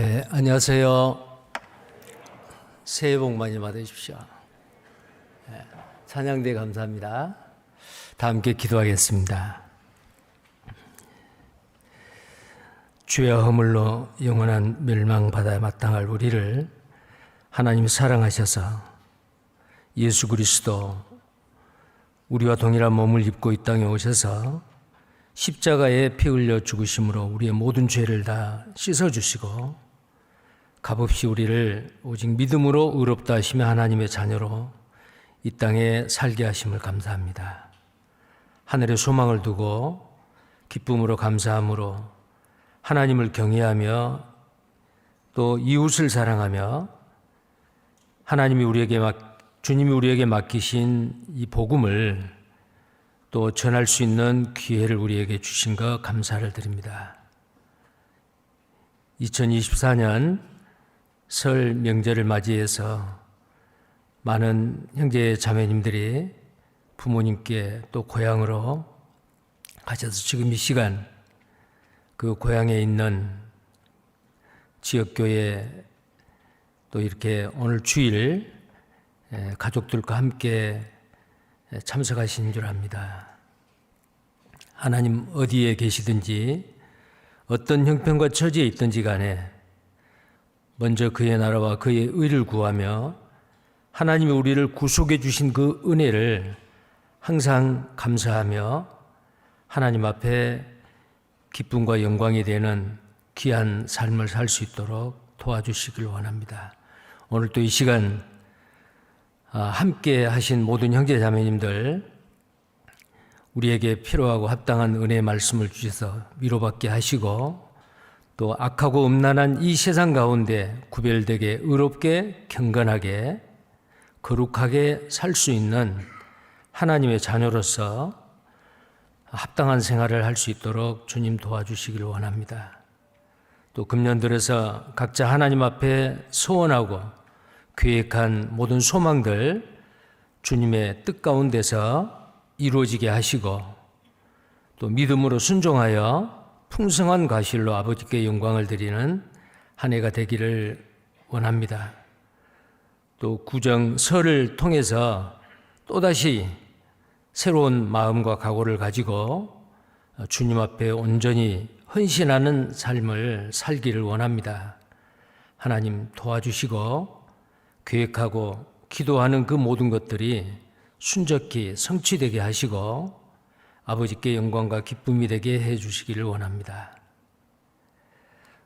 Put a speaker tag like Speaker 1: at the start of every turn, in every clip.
Speaker 1: 네, 안녕하세요. 새해 복 많이 받으십시오. 네, 찬양대 감사합니다. 다 함께 기도하겠습니다. 죄와 허물로 영원한 멸망받아 마땅할 우리를 하나님이 사랑하셔서 예수 그리스도 우리와 동일한 몸을 입고 이 땅에 오셔서 십자가에 피 흘려 죽으심으로 우리의 모든 죄를 다 씻어주시고 값없이 우리를 오직 믿음으로 의롭다 하시며 하나님의 자녀로 이 땅에 살게 하심을 감사합니다. 하늘에 소망을 두고 기쁨으로 감사함으로 하나님을 경외하며 또 이웃을 사랑하며 주님이 우리에게 맡기신 이 복음을 또 전할 수 있는 기회를 우리에게 주신 것 감사를 드립니다. 2024년 설 명절을 맞이해서 많은 형제 자매님들이 부모님께 또 고향으로 가셔서 지금 이 시간 그 고향에 있는 지역교회 또 이렇게 오늘 주일 가족들과 함께 참석하신 줄 압니다. 하나님 어디에 계시든지 어떤 형편과 처지에 있든지 간에 먼저 그의 나라와 그의 의를 구하며 하나님이 우리를 구속해 주신 그 은혜를 항상 감사하며 하나님 앞에 기쁨과 영광이 되는 귀한 삶을 살 수 있도록 도와주시길 원합니다. 오늘 또 이 시간 함께 하신 모든 형제 자매님들 우리에게 필요하고 합당한 은혜의 말씀을 주셔서 위로받게 하시고 또 악하고 음란한 이 세상 가운데 구별되게 의롭게 경건하게 거룩하게 살 수 있는 하나님의 자녀로서 합당한 생활을 할 수 있도록 주님 도와주시기를 원합니다. 또 금년 들어서 각자 하나님 앞에 소원하고 계획한 모든 소망들 주님의 뜻 가운데서 이루어지게 하시고 또 믿음으로 순종하여 풍성한 과실로 아버지께 영광을 드리는 한 해가 되기를 원합니다. 또 구정설을 통해서 또다시 새로운 마음과 각오를 가지고 주님 앞에 온전히 헌신하는 삶을 살기를 원합니다. 하나님 도와주시고 계획하고 기도하는 그 모든 것들이 순적히 성취되게 하시고 아버지께 영광과 기쁨이 되게 해 주시기를 원합니다.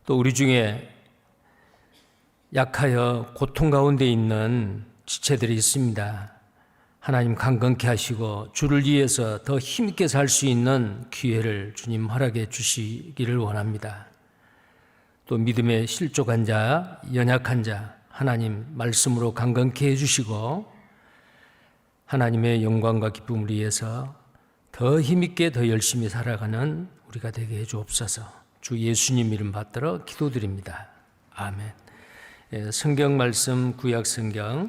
Speaker 1: 또 우리 중에 약하여 고통 가운데 있는 지체들이 있습니다. 하나님 강건케 하시고 주를 위해서 더 힘있게 살 수 있는 기회를 주님 허락해 주시기를 원합니다. 또 믿음에 실족한 자, 연약한 자 하나님 말씀으로 강건케 해주시고 하나님의 영광과 기쁨을 위해서 더 힘있게 더 열심히 살아가는 우리가 되게 해주옵소서. 주 예수님 이름 받들어 기도드립니다. 아멘. 성경 말씀 구약 성경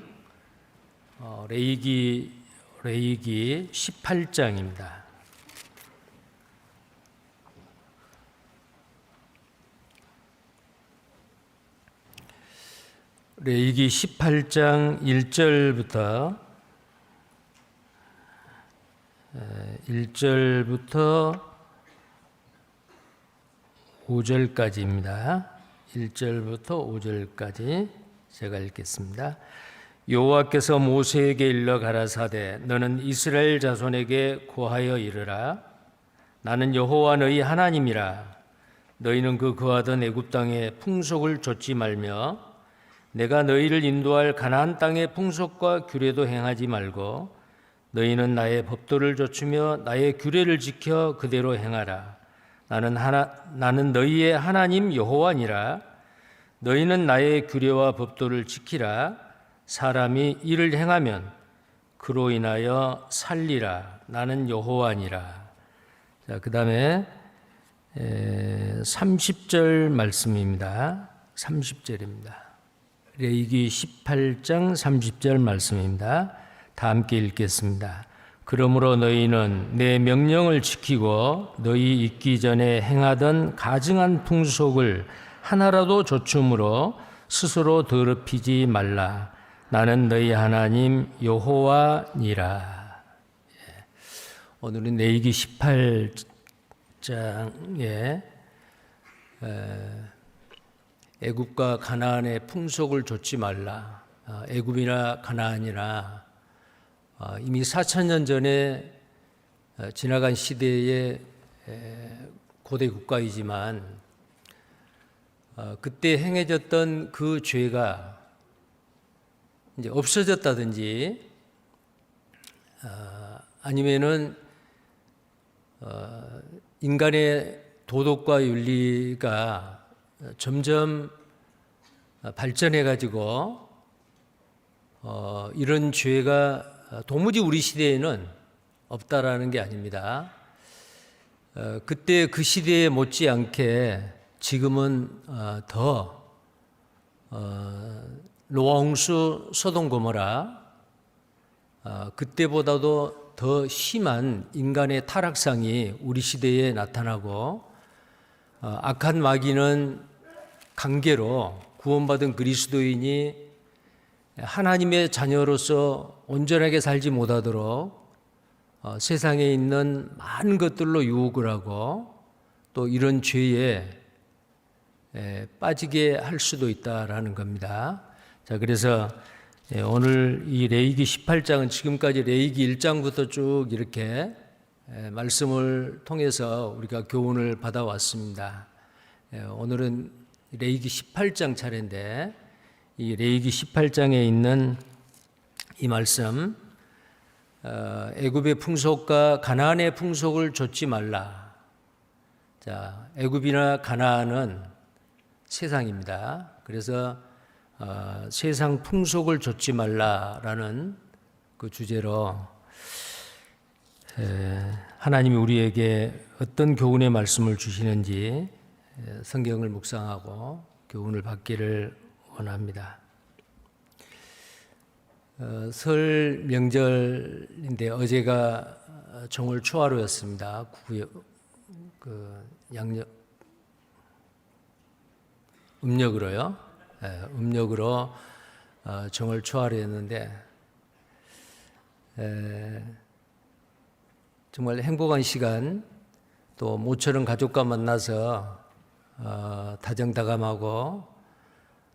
Speaker 1: 레위기 18장입니다. 레위기 18장 1절부터 5절까지입니다. 1절부터 5절까지 제가 읽겠습니다. 여호와께서 모세에게 일러 가라사대 너는 이스라엘 자손에게 고하여 이르라. 나는 여호와 너희 하나님이라. 너희는 그 거하던 애굽 땅의 풍속을 좇지 말며 내가 너희를 인도할 가나안 땅의 풍속과 규례도 행하지 말고 너희는 나의 법도를 좇으며 나의 규례를 지켜 그대로 행하라. 나는 너희의 하나님 여호와니라. 너희는 나의 규례와 법도를 지키라. 사람이 이를 행하면 그로 인하여 살리라. 나는 여호와니라. 자, 그다음에 30절 말씀입니다. 30절입니다. 레위기 18장 30절 말씀입니다. 다 함께 읽겠습니다. 그러므로 너희는 내 명령을 지키고 너희 있기 전에 행하던 가증한 풍속을 하나라도 조춤으로 스스로 더럽히지 말라. 나는 너희 하나님 여호와니라. 오늘은 레위기 18장에 애굽과 가나안의 풍속을 좇지 말라. 애굽이나 가나안이나 이미 4,000년 전에 지나간 시대의 고대 국가이지만 그때 행해졌던 그 죄가 이제 없어졌다든지 아니면은 인간의 도덕과 윤리가 점점 발전해 가지고 이런 죄가 도무지 우리 시대에는 없다라는 게 아닙니다. 그때 그 시대에 못지않게 지금은 더 노아 홍수 소돔 고모라 그때보다도 더 심한 인간의 타락상이 우리 시대에 나타나고 악한 마귀는 강제로 구원받은 그리스도인이 하나님의 자녀로서 온전하게 살지 못하도록 세상에 있는 많은 것들로 유혹을 하고 또 이런 죄에 빠지게 할 수도 있다라는 겁니다. 자, 그래서 오늘 이 레위기 18장은 지금까지 레위기 1장부터 쭉 이렇게 말씀을 통해서 우리가 교훈을 받아왔습니다. 오늘은 레위기 18장 차례인데 이 레위기 18장에 있는 이 말씀 애굽의 풍속과 가나안의 풍속을 좇지 말라. 자, 애굽이나 가나안은 세상입니다. 그래서 세상 풍속을 좇지 말라라는 그 주제로 하나님이 우리에게 어떤 교훈의 말씀을 주시는지 성경을 묵상하고 교훈을 받기를 원합니다. 설 명절인데 어제가 정월 초하루였습니다. 음력으로요. 음력으로 정월 초하루였는데 정말 행복한 시간, 또 모처럼 가족과 만나서 다정다감하고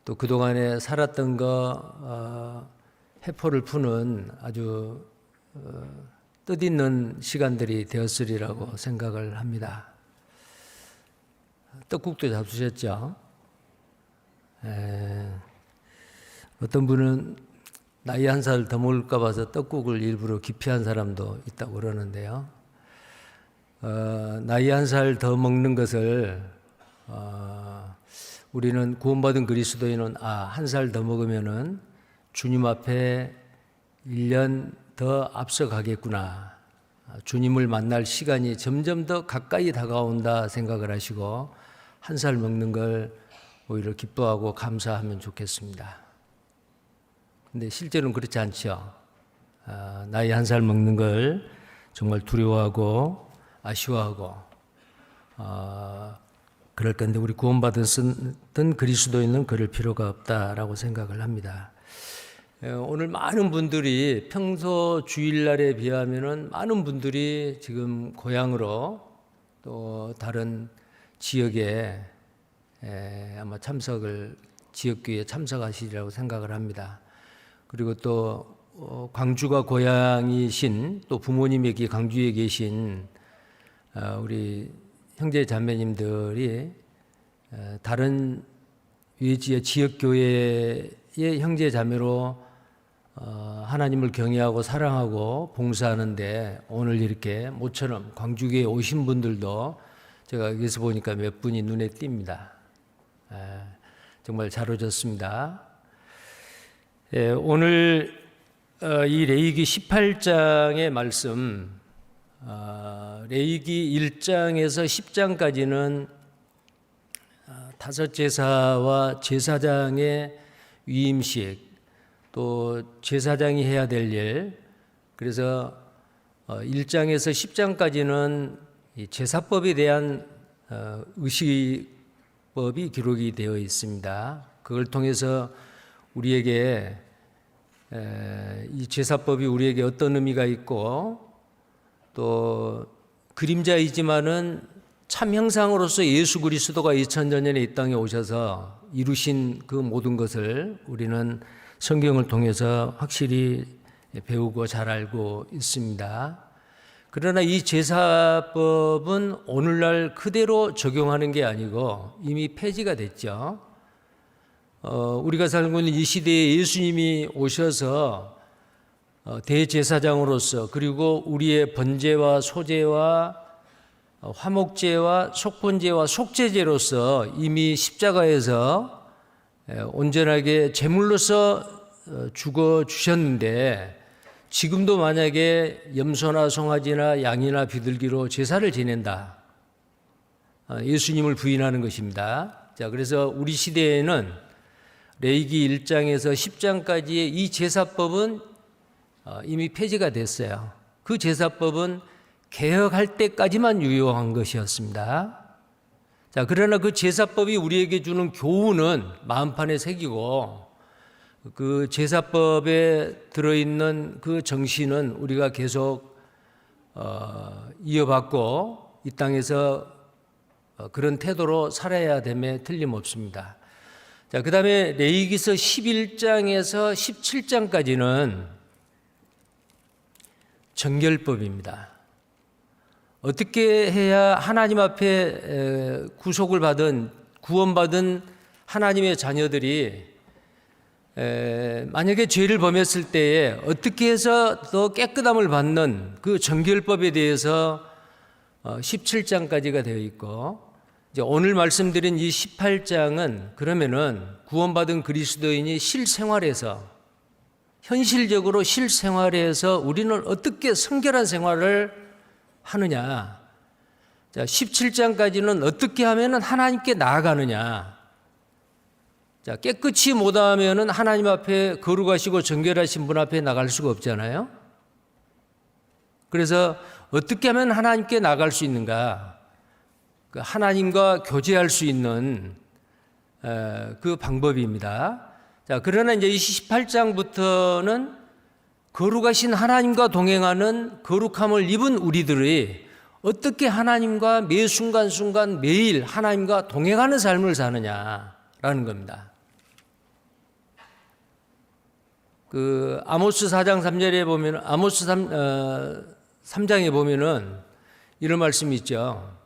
Speaker 1: 또 그동안에 살았던 거 해포를 푸는 아주 뜻있는 시간들이 되었으리라고 생각을 합니다. 떡국도 잡수셨죠? 어떤 분은 나이 한 살 더 먹을까 봐서 떡국을 일부러 기피한 사람도 있다고 그러는데요. 나이 한 살 더 먹는 것을 우리는 구원받은 그리스도인은 한 살 더 먹으면은 주님 앞에 1년 더 앞서가겠구나. 주님을 만날 시간이 점점 더 가까이 다가온다 생각을 하시고 한 살 먹는 걸 오히려 기뻐하고 감사하면 좋겠습니다. 근데 실제로는 그렇지 않죠. 나이 한 살 먹는 걸 정말 두려워하고 아쉬워하고 그럴 건데 우리 구원받았던 그리스도인은 그럴 필요가 없다라고 생각을 합니다. 오늘 많은 분들이 평소 주일날에 비하면은 많은 분들이 지금 고향으로 또 다른 지역에 아마 지역교회에 참석하시리라고 생각을 합니다. 그리고 또 광주가 고향이신 또 부모님이 광주에 계신 우리 형제 자매님들이 다른 외지의 지역교회의 형제 자매로 하나님을 경외하고 사랑하고 봉사하는데 오늘 이렇게 모처럼 광주교회에 오신 분들도 제가 여기서 보니까 몇 분이 눈에 띕니다. 정말 잘 오셨습니다. 오늘 이 레위기 18장의 말씀, 레위기 1장에서 10장까지는 다섯 제사와 제사장의 위임식, 또 제사장이 해야 될 일, 그래서 1장에서 10장까지는 이 제사법에 대한 의식 제사법이 기록이 되어 있습니다. 그걸 통해서 우리에게 이 제사법이 우리에게 어떤 의미가 있고 또 그림자이지만은 참 형상으로서 예수 그리스도가 2000년 전에 이 땅에 오셔서 이루신 그 모든 것을 우리는 성경을 통해서 확실히 배우고 잘 알고 있습니다. 그러나 이 제사법은 오늘날 그대로 적용하는 게 아니고 이미 폐지가 됐죠. 우리가 살고 있는 이 시대에 예수님이 오셔서 대제사장으로서 그리고 우리의 번제와 소제와 화목제와 속번제와 속죄제로서 이미 십자가에서 온전하게 제물로서 죽어 주셨는데 지금도 만약에 염소나 송아지나 양이나 비둘기로 제사를 지낸다. 예수님을 부인하는 것입니다. 자, 그래서 우리 시대에는 레위기 1장에서 10장까지의 이 제사법은 이미 폐지가 됐어요. 그 제사법은 개혁할 때까지만 유효한 것이었습니다. 자, 그러나 그 제사법이 우리에게 주는 교훈은 마음판에 새기고 그 제사법에 들어있는 그 정신은 우리가 계속 이어받고 이 땅에서 그런 태도로 살아야 됨에 틀림없습니다. 자, 그 다음에 레위기서 11장에서 17장까지는 정결법입니다. 어떻게 해야 하나님 앞에 구속을 받은 구원받은 하나님의 자녀들이 만약에 죄를 범했을 때에 어떻게 해서 더 깨끗함을 받는 그 정결법에 대해서 17장까지가 되어 있고 이제 오늘 말씀드린 이 18장은 그러면은 구원받은 그리스도인이 실생활에서 현실적으로 실생활에서 우리는 어떻게 성결한 생활을 하느냐. 자, 17장까지는 어떻게 하면은 하나님께 나아가느냐. 자, 깨끗이 못하면은 하나님 앞에 거룩하시고 정결하신 분 앞에 나갈 수가 없잖아요. 그래서 어떻게 하면 하나님께 나갈 수 있는가? 하나님과 교제할 수 있는 그 방법입니다. 자, 그러나 이제 28장부터는 거룩하신 하나님과 동행하는 거룩함을 입은 우리들이 어떻게 하나님과 매 순간순간 매일 하나님과 동행하는 삶을 사느냐라는 겁니다. 그 아모스 4장 3절에 보면 아모스 3장에 보면은 이런 말씀이 있죠.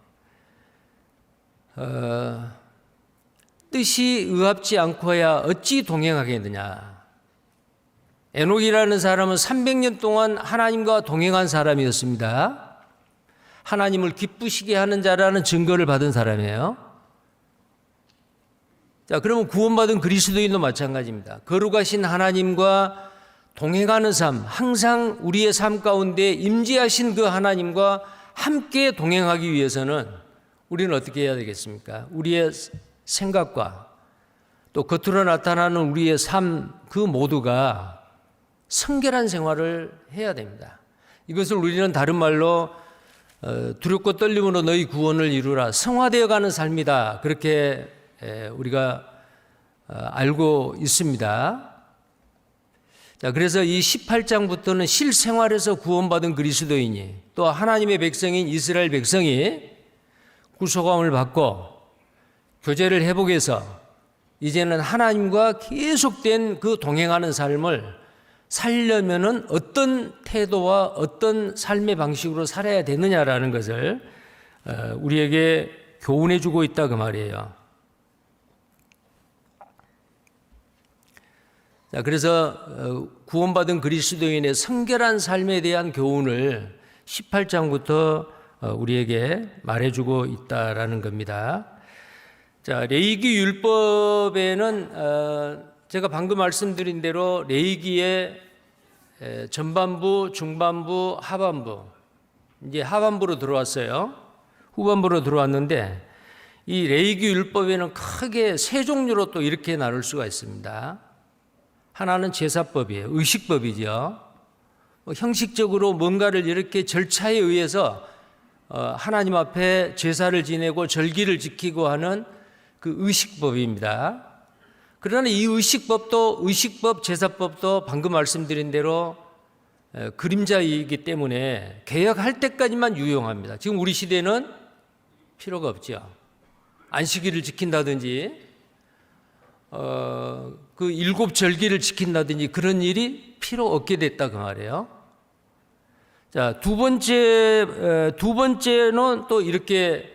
Speaker 1: 뜻이 의합지 않고야 어찌 동행하겠느냐. 에녹이라는 사람은 300년 동안 하나님과 동행한 사람이었습니다. 하나님을 기쁘시게 하는 자라는 증거를 받은 사람이에요. 자, 그러면 구원받은 그리스도인도 마찬가지입니다. 거룩하신 하나님과 동행하는 삶, 항상 우리의 삶 가운데 임재하신 그 하나님과 함께 동행하기 위해서는 우리는 어떻게 해야 되겠습니까? 우리의 생각과 또 겉으로 나타나는 우리의 삶 그 모두가 성결한 생활을 해야 됩니다. 이것을 우리는 다른 말로 두렵고 떨림으로 너희 구원을 이루라 성화되어가는 삶이다. 그렇게 우리가 알고 있습니다. 자, 그래서 이 18장부터는 실생활에서 구원받은 그리스도인이 또 하나님의 백성인 이스라엘 백성이 구속함을 받고 교제를 회복해서 이제는 하나님과 계속된 그 동행하는 삶을 살려면은 어떤 태도와 어떤 삶의 방식으로 살아야 되느냐라는 것을 우리에게 교훈해 주고 있다 그 말이에요. 자, 그래서 구원받은 그리스도인의 성결한 삶에 대한 교훈을 18장부터 우리에게 말해주고 있다라는 겁니다. 자, 레위기 율법에는 제가 방금 말씀드린 대로 레위기의 전반부, 중반부, 하반부, 이제 하반부로 들어왔어요. 후반부로 들어왔는데 이 레위기 율법에는 크게 세 종류로 또 이렇게 나눌 수가 있습니다. 하나는 제사법이에요. 의식법이죠. 형식적으로 뭔가를 이렇게 절차에 의해서 하나님 앞에 제사를 지내고 절기를 지키고 하는 그 의식법입니다. 그러나 이 의식법, 제사법도 방금 말씀드린 대로 그림자이기 때문에 개혁할 때까지만 유용합니다. 지금 우리 시대는 필요가 없죠. 안식일을 지킨다든지 그 일곱 절기를 지킨다든지 그런 일이 필요 없게 됐다 그 말이에요. 자, 두 번째는 또 이렇게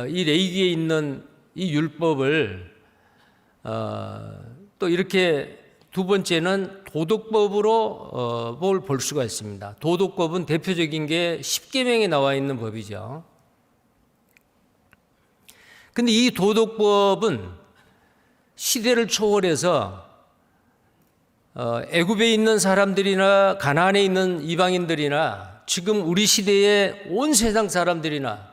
Speaker 1: 이 레위기에 있는 이 율법을 또 이렇게 두 번째는 도덕법으로 뭘 볼 수가 있습니다. 도덕법은 대표적인 게 십계명에 나와 있는 법이죠. 근데 이 도덕법은 시대를 초월해서 애굽에 있는 사람들이나 가나안에 있는 이방인들이나 지금 우리 시대의 온 세상 사람들이나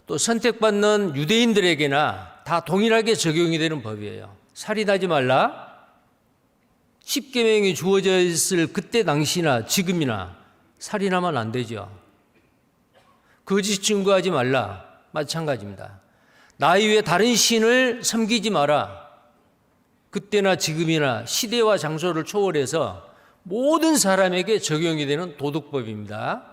Speaker 1: 또 선택받는 유대인들에게나 다 동일하게 적용이 되는 법이에요. 살인하지 말라. 십계명이 주어져 있을 그때 당시나 지금이나 살인하면 안 되죠. 거짓 증거하지 말라. 마찬가지입니다. 나 이외에 다른 신을 섬기지 마라. 그때나 지금이나 시대와 장소를 초월해서 모든 사람에게 적용이 되는 도덕법입니다.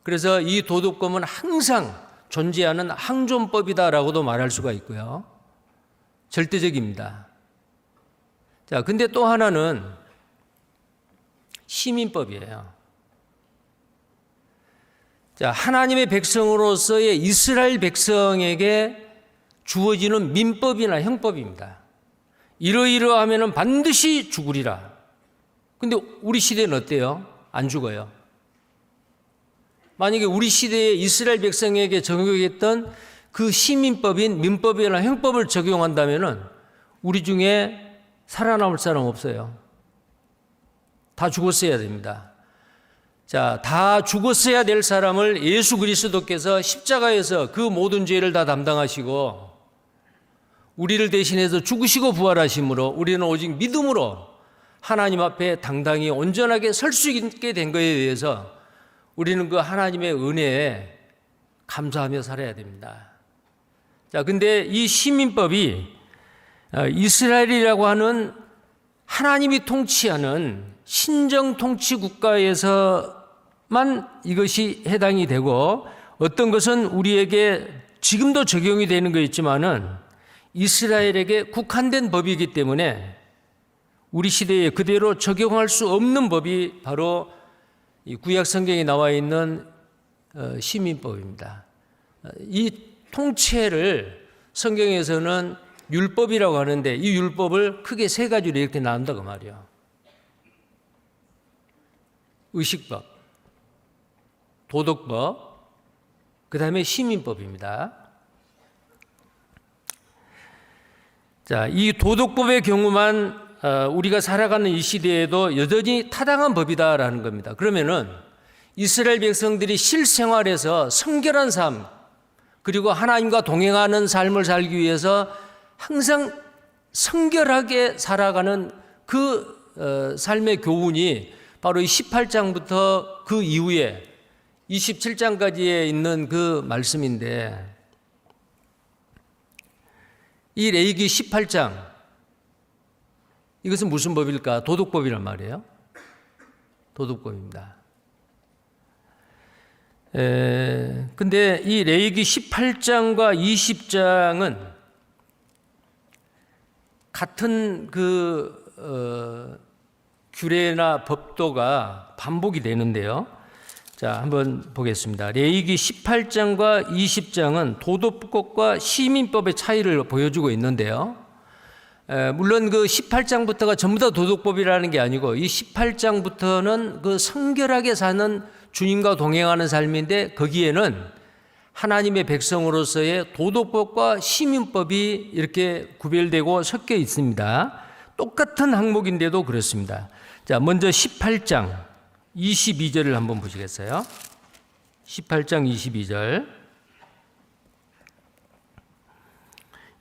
Speaker 1: 그래서 이 도덕법은 항상 존재하는 항존법이다라고도 말할 수가 있고요. 절대적입니다. 자, 근데 또 하나는 시민법이에요. 자, 하나님의 백성으로서의 이스라엘 백성에게 주어지는 민법이나 형법입니다. 이러이러하면은 반드시 죽으리라. 근데 우리 시대는 어때요? 안 죽어요. 만약에 우리 시대에 이스라엘 백성에게 적용했던 그 시민법인 민법이나 형법을 적용한다면은 우리 중에 살아남을 사람 없어요. 다 죽었어야 됩니다. 자, 다 죽었어야 될 사람을 예수 그리스도께서 십자가에서 그 모든 죄를 다 담당하시고 우리를 대신해서 죽으시고 부활하심으로 우리는 오직 믿음으로 하나님 앞에 당당히 온전하게 설 수 있게 된 것에 대해서 우리는 그 하나님의 은혜에 감사하며 살아야 됩니다. 자, 근데 이 시민법이 이스라엘이라고 하는 하나님이 통치하는 신정 통치 국가에서만 이것이 해당이 되고 어떤 것은 우리에게 지금도 적용이 되는 거 있지만은 이스라엘에게 국한된 법이기 때문에 우리 시대에 그대로 적용할 수 없는 법이 바로 이 구약 성경에 나와 있는 시민법입니다. 이 통치를 성경에서는 율법이라고 하는데 이 율법을 크게 세 가지로 이렇게 나눈다고 말이에요. 의식법, 도덕법, 그 다음에 시민법입니다. 자, 이 도덕법의 경우만 우리가 살아가는 이 시대에도 여전히 타당한 법이다라는 겁니다. 그러면은 이스라엘 백성들이 실생활에서 성결한 삶, 그리고 하나님과 동행하는 삶을 살기 위해서 항상 성결하게 살아가는 그 삶의 교훈이 바로 이 18장부터 그 이후에 27장까지에 있는 그 말씀인데 이 레위기 18장 이것은 무슨 법일까? 도덕법이란 말이에요. 도덕법입니다. 근데 이 레위기 18장과 20장은 같은 규례나 법도가 반복이 되는데요. 자, 한번 보겠습니다. 레위기 18장과 20장은 도덕법과 시민법의 차이를 보여주고 있는데요. 물론 그 18장부터가 전부 다 도덕법이라는 게 아니고 이 18장부터는 그 성결하게 사는 주님과 동행하는 삶인데 거기에는 하나님의 백성으로서의 도덕법과 시민법이 이렇게 구별되고 섞여 있습니다. 똑같은 항목인데도 그렇습니다. 자, 먼저 18장 22절을 한번 보시겠어요? 18장 22절.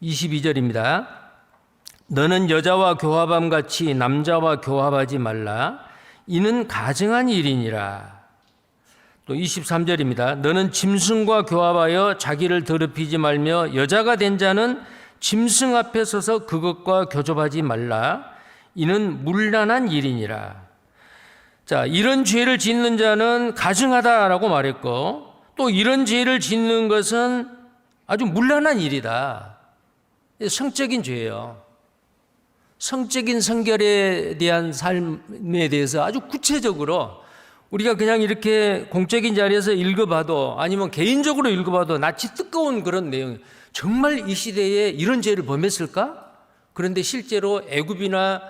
Speaker 1: 22절입니다. 너는 여자와 교합함 같이 남자와 교합하지 말라. 이는 가증한 일이니라. 또 23절입니다. 너는 짐승과 교합하여 자기를 더럽히지 말며 여자가 된 자는 짐승 앞에 서서 그것과 교접하지 말라. 이는 문란한 일이니라. 자, 이런 죄를 짓는 자는 가증하다라고 말했고, 또 이런 죄를 짓는 것은 아주 문란한 일이다. 성적인 죄예요. 성적인 성결에 대한 삶에 대해서 아주 구체적으로 우리가 그냥 이렇게 공적인 자리에서 읽어봐도 아니면 개인적으로 읽어봐도 낯이 뜨거운 그런 내용. 정말 이 시대에 이런 죄를 범했을까? 그런데 실제로 애굽이나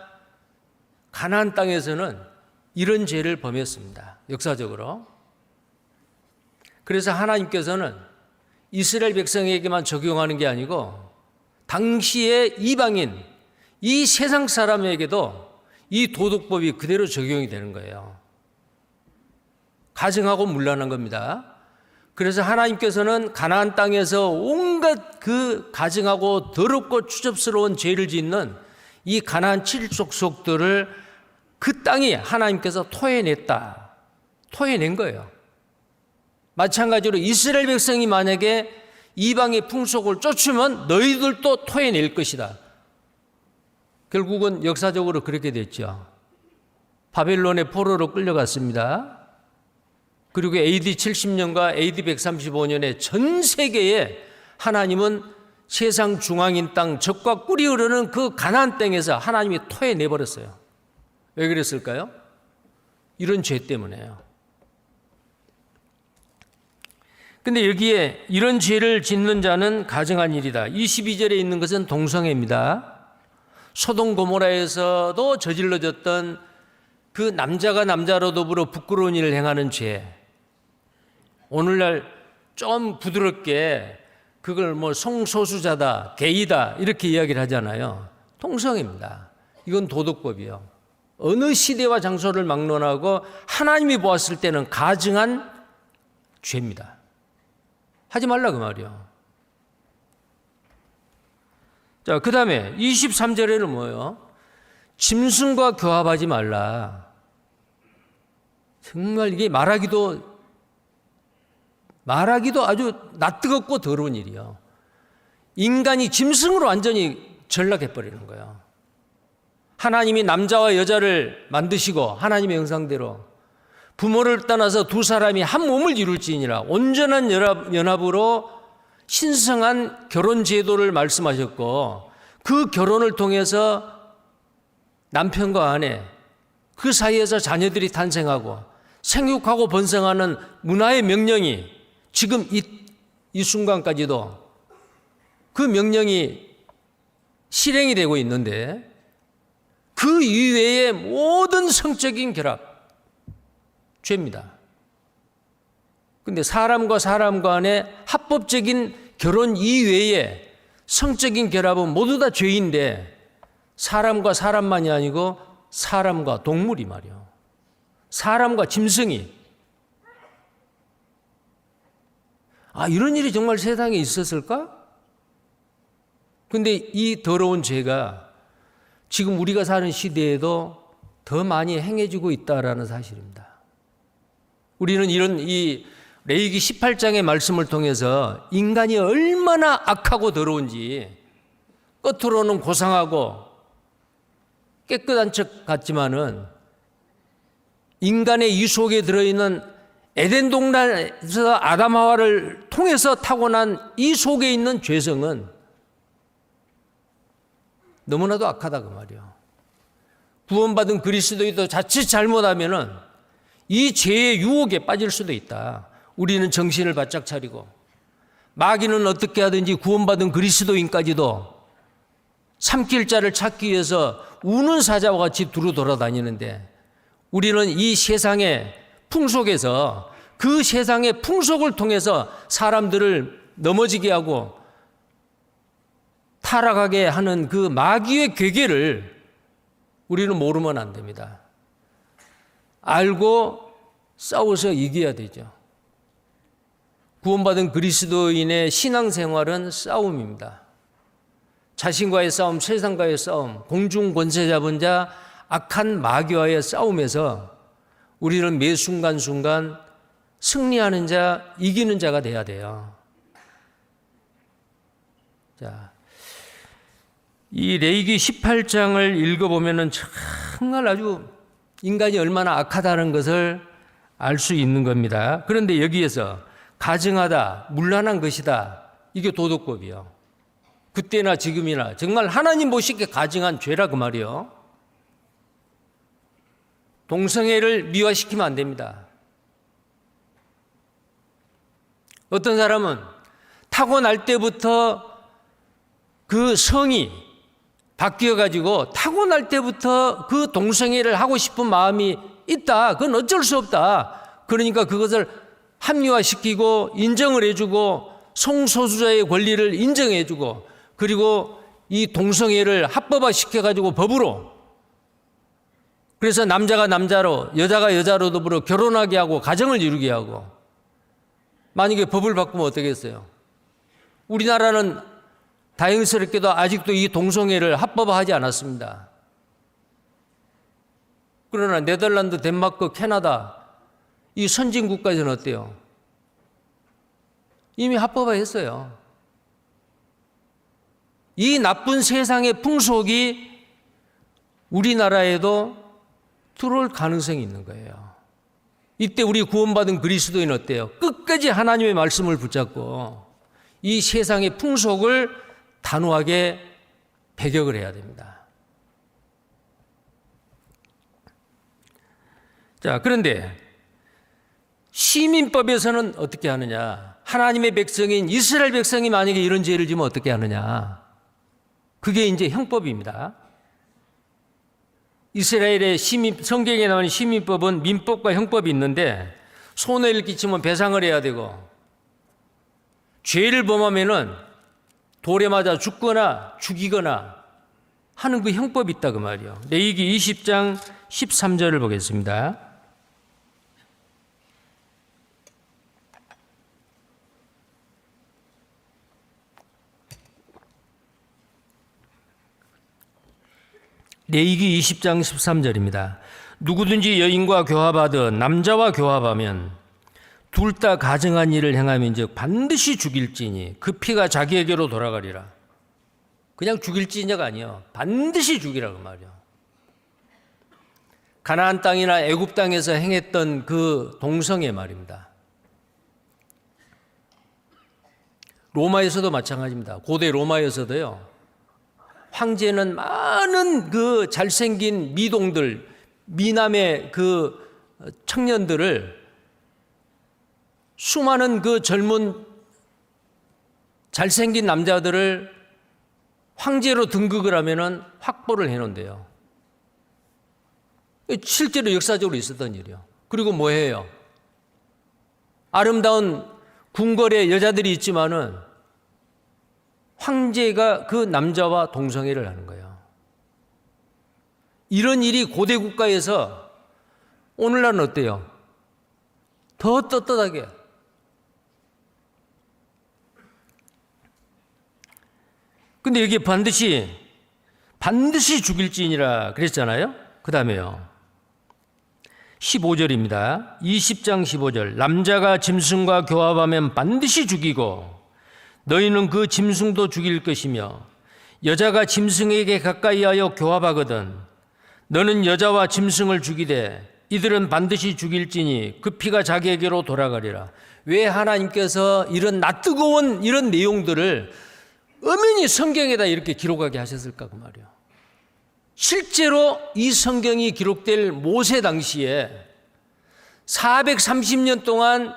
Speaker 1: 가나안 땅에서는 이런 죄를 범했습니다. 역사적으로. 그래서 하나님께서는 이스라엘 백성에게만 적용하는 게 아니고 당시의 이방인, 이 세상 사람에게도 이 도덕법이 그대로 적용이 되는 거예요. 가증하고 문란한 겁니다. 그래서 하나님께서는 가나안 땅에서 온갖 그 가증하고 더럽고 추접스러운 죄를 짓는 이 가나안 7족속들을 그 땅이 하나님께서 토해낸 거예요. 마찬가지로 이스라엘 백성이 만약에 이방의 풍속을 쫓으면 너희들도 토해낼 것이다. 결국은 역사적으로 그렇게 됐죠. 바벨론의 포로로 끌려갔습니다. 그리고 AD 70년과 AD 135년에 전 세계에 하나님은 세상 중앙인 땅 젖과 꿀이 흐르는 그 가나안 땅에서 하나님이 토해내버렸어요. 왜 그랬을까요? 이런 죄 때문에요. 근데 여기에 이런 죄를 짓는 자는 가증한 일이다. 22절에 있는 것은 동성애입니다. 소돔 고모라에서도 저질러졌던 그 남자가 남자로 더불어 부끄러운 일을 행하는 죄. 오늘날 좀 부드럽게 그걸 뭐 성소수자다, 게이다 이렇게 이야기를 하잖아요. 동성애입니다. 이건 도덕법이요. 어느 시대와 장소를 막론하고 하나님이 보았을 때는 가증한 죄입니다. 하지 말라 그 말이요. 자, 그 다음에 23절에는 뭐예요? 짐승과 교합하지 말라. 정말 이게 말하기도 아주 낯뜨겁고 더러운 일이요. 인간이 짐승으로 완전히 전락해버리는 거예요. 하나님이 남자와 여자를 만드시고 하나님의 형상대로 부모를 떠나서 두 사람이 한 몸을 이룰지니라 온전한 연합으로 신성한 결혼 제도를 말씀하셨고 그 결혼을 통해서 남편과 아내 그 사이에서 자녀들이 탄생하고 생육하고 번성하는 문화의 명령이 지금 이 순간까지도 그 명령이 실행이 되고 있는데 그 이외의 모든 성적인 결합 죄입니다. 그런데 사람과 사람 간의 합법적인 결혼 이외에 성적인 결합은 모두 다 죄인데 사람과 사람만이 아니고 사람과 동물이 말이요. 사람과 짐승이. 이런 일이 정말 세상에 있었을까? 근데 이 더러운 죄가 지금 우리가 사는 시대에도 더 많이 행해지고 있다라는 사실입니다. 우리는 이 레위기 18장의 말씀을 통해서 인간이 얼마나 악하고 더러운지 겉으로는 고상하고 깨끗한 척 같지만은 인간의 이 속에 들어있는 에덴 동산에서 아담 하와를 통해서 타고난 이 속에 있는 죄성은 너무나도 악하다 그 말이에요. 구원받은 그리스도인도 자칫 잘못하면은 이 죄의 유혹에 빠질 수도 있다. 우리는 정신을 바짝 차리고 마귀는 어떻게 하든지 구원받은 그리스도인까지도 삼킬 자를 찾기 위해서 우는 사자와 같이 두루 돌아다니는데 우리는 이 세상의 풍속에서 그 세상의 풍속을 통해서 사람들을 넘어지게 하고 타락하게 하는 그 마귀의 괴계를 우리는 모르면 안 됩니다. 알고 싸워서 이겨야 되죠. 구원받은 그리스도인의 신앙생활은 싸움입니다. 자신과의 싸움, 세상과의 싸움, 공중 권세 잡은 자, 악한 마귀와의 싸움에서 우리는 매 순간순간 승리하는 자, 이기는 자가 돼야 돼요. 자, 이 레위기 18장을 읽어보면은 정말 아주 인간이 얼마나 악하다는 것을 알 수 있는 겁니다. 그런데 여기에서 가증하다, 문란한 것이다, 이게 도덕법이요. 그때나 지금이나 정말 하나님 보시기에 가증한 죄라 그 말이요. 동성애를 미화시키면 안 됩니다. 어떤 사람은 타고날 때부터 그 성이 바뀌어가지고 타고날 때부터 그 동성애를 하고 싶은 마음이 있다. 그건 어쩔 수 없다. 그러니까 그것을 합리화시키고 인정을 해주고 성소수자의 권리를 인정해주고 그리고 이 동성애를 합법화시켜가지고 법으로, 그래서 남자가 남자로 여자가 여자로 더불어 결혼하게 하고 가정을 이루게 하고, 만약에 법을 바꾸면 어떻겠어요? 우리나라는 다행스럽게도 아직도 이 동성애를 합법화하지 않았습니다. 그러나 네덜란드, 덴마크, 캐나다 이 선진 국가에서는 어때요? 이미 합법화했어요. 이 나쁜 세상의 풍속이 우리나라에도 들어올 가능성이 있는 거예요. 이때 우리 구원받은 그리스도인은 어때요? 끝까지 하나님의 말씀을 붙잡고 이 세상의 풍속을 단호하게 배격을 해야 됩니다. 자, 그런데 시민법에서는 어떻게 하느냐? 하나님의 백성인 이스라엘 백성이 만약에 이런 죄를 지면 어떻게 하느냐? 그게 이제 형법입니다. 이스라엘의 성경에 나오는 시민법은 민법과 형법이 있는데, 손해를 끼치면 배상을 해야 되고, 죄를 범하면은 돌에 맞아 죽거나 죽이거나 하는 그 형법이 있다 그 말이요. 레위기 20장 13절을 보겠습니다. 레위기 20장 13절입니다. 누구든지 여인과 교합하든 남자와 교합하면 둘 다 가증한 일을 행하면즉 반드시 죽일지니 그 피가 자기에게로 돌아가리라. 그냥 죽일지냐가 아니요, 반드시 죽이라고 말이요. 가나안 땅이나 애굽 땅에서 행했던 그 동성애 말입니다. 로마에서도 마찬가지입니다. 고대 로마에서도요, 황제는 많은 그 잘생긴 미동들, 미남의 그 청년들을, 수많은 그 젊은 잘생긴 남자들을 황제로 등극을 하면은 확보를 해놓은대요. 실제로 역사적으로 있었던 일이요. 그리고 뭐 해요? 아름다운 궁궐에 여자들이 있지만은 황제가 그 남자와 동성애를 하는 거예요. 이런 일이 고대 국가에서 오늘날은 어때요? 더 떳떳하게. 근데 여기 반드시 죽일지니라 그랬잖아요. 그 다음에요, 15절입니다. 20장 15절. 남자가 짐승과 교합하면 반드시 죽이고 너희는 그 짐승도 죽일 것이며 여자가 짐승에게 가까이하여 교합하거든 너는 여자와 짐승을 죽이되 이들은 반드시 죽일지니 그 피가 자기에게로 돌아가리라. 왜 하나님께서 이런 낯뜨거운 이런 내용들을 엄연히 성경에다 이렇게 기록하게 하셨을까 그 말이에요. 실제로 이 성경이 기록될 모세 당시에 430년 동안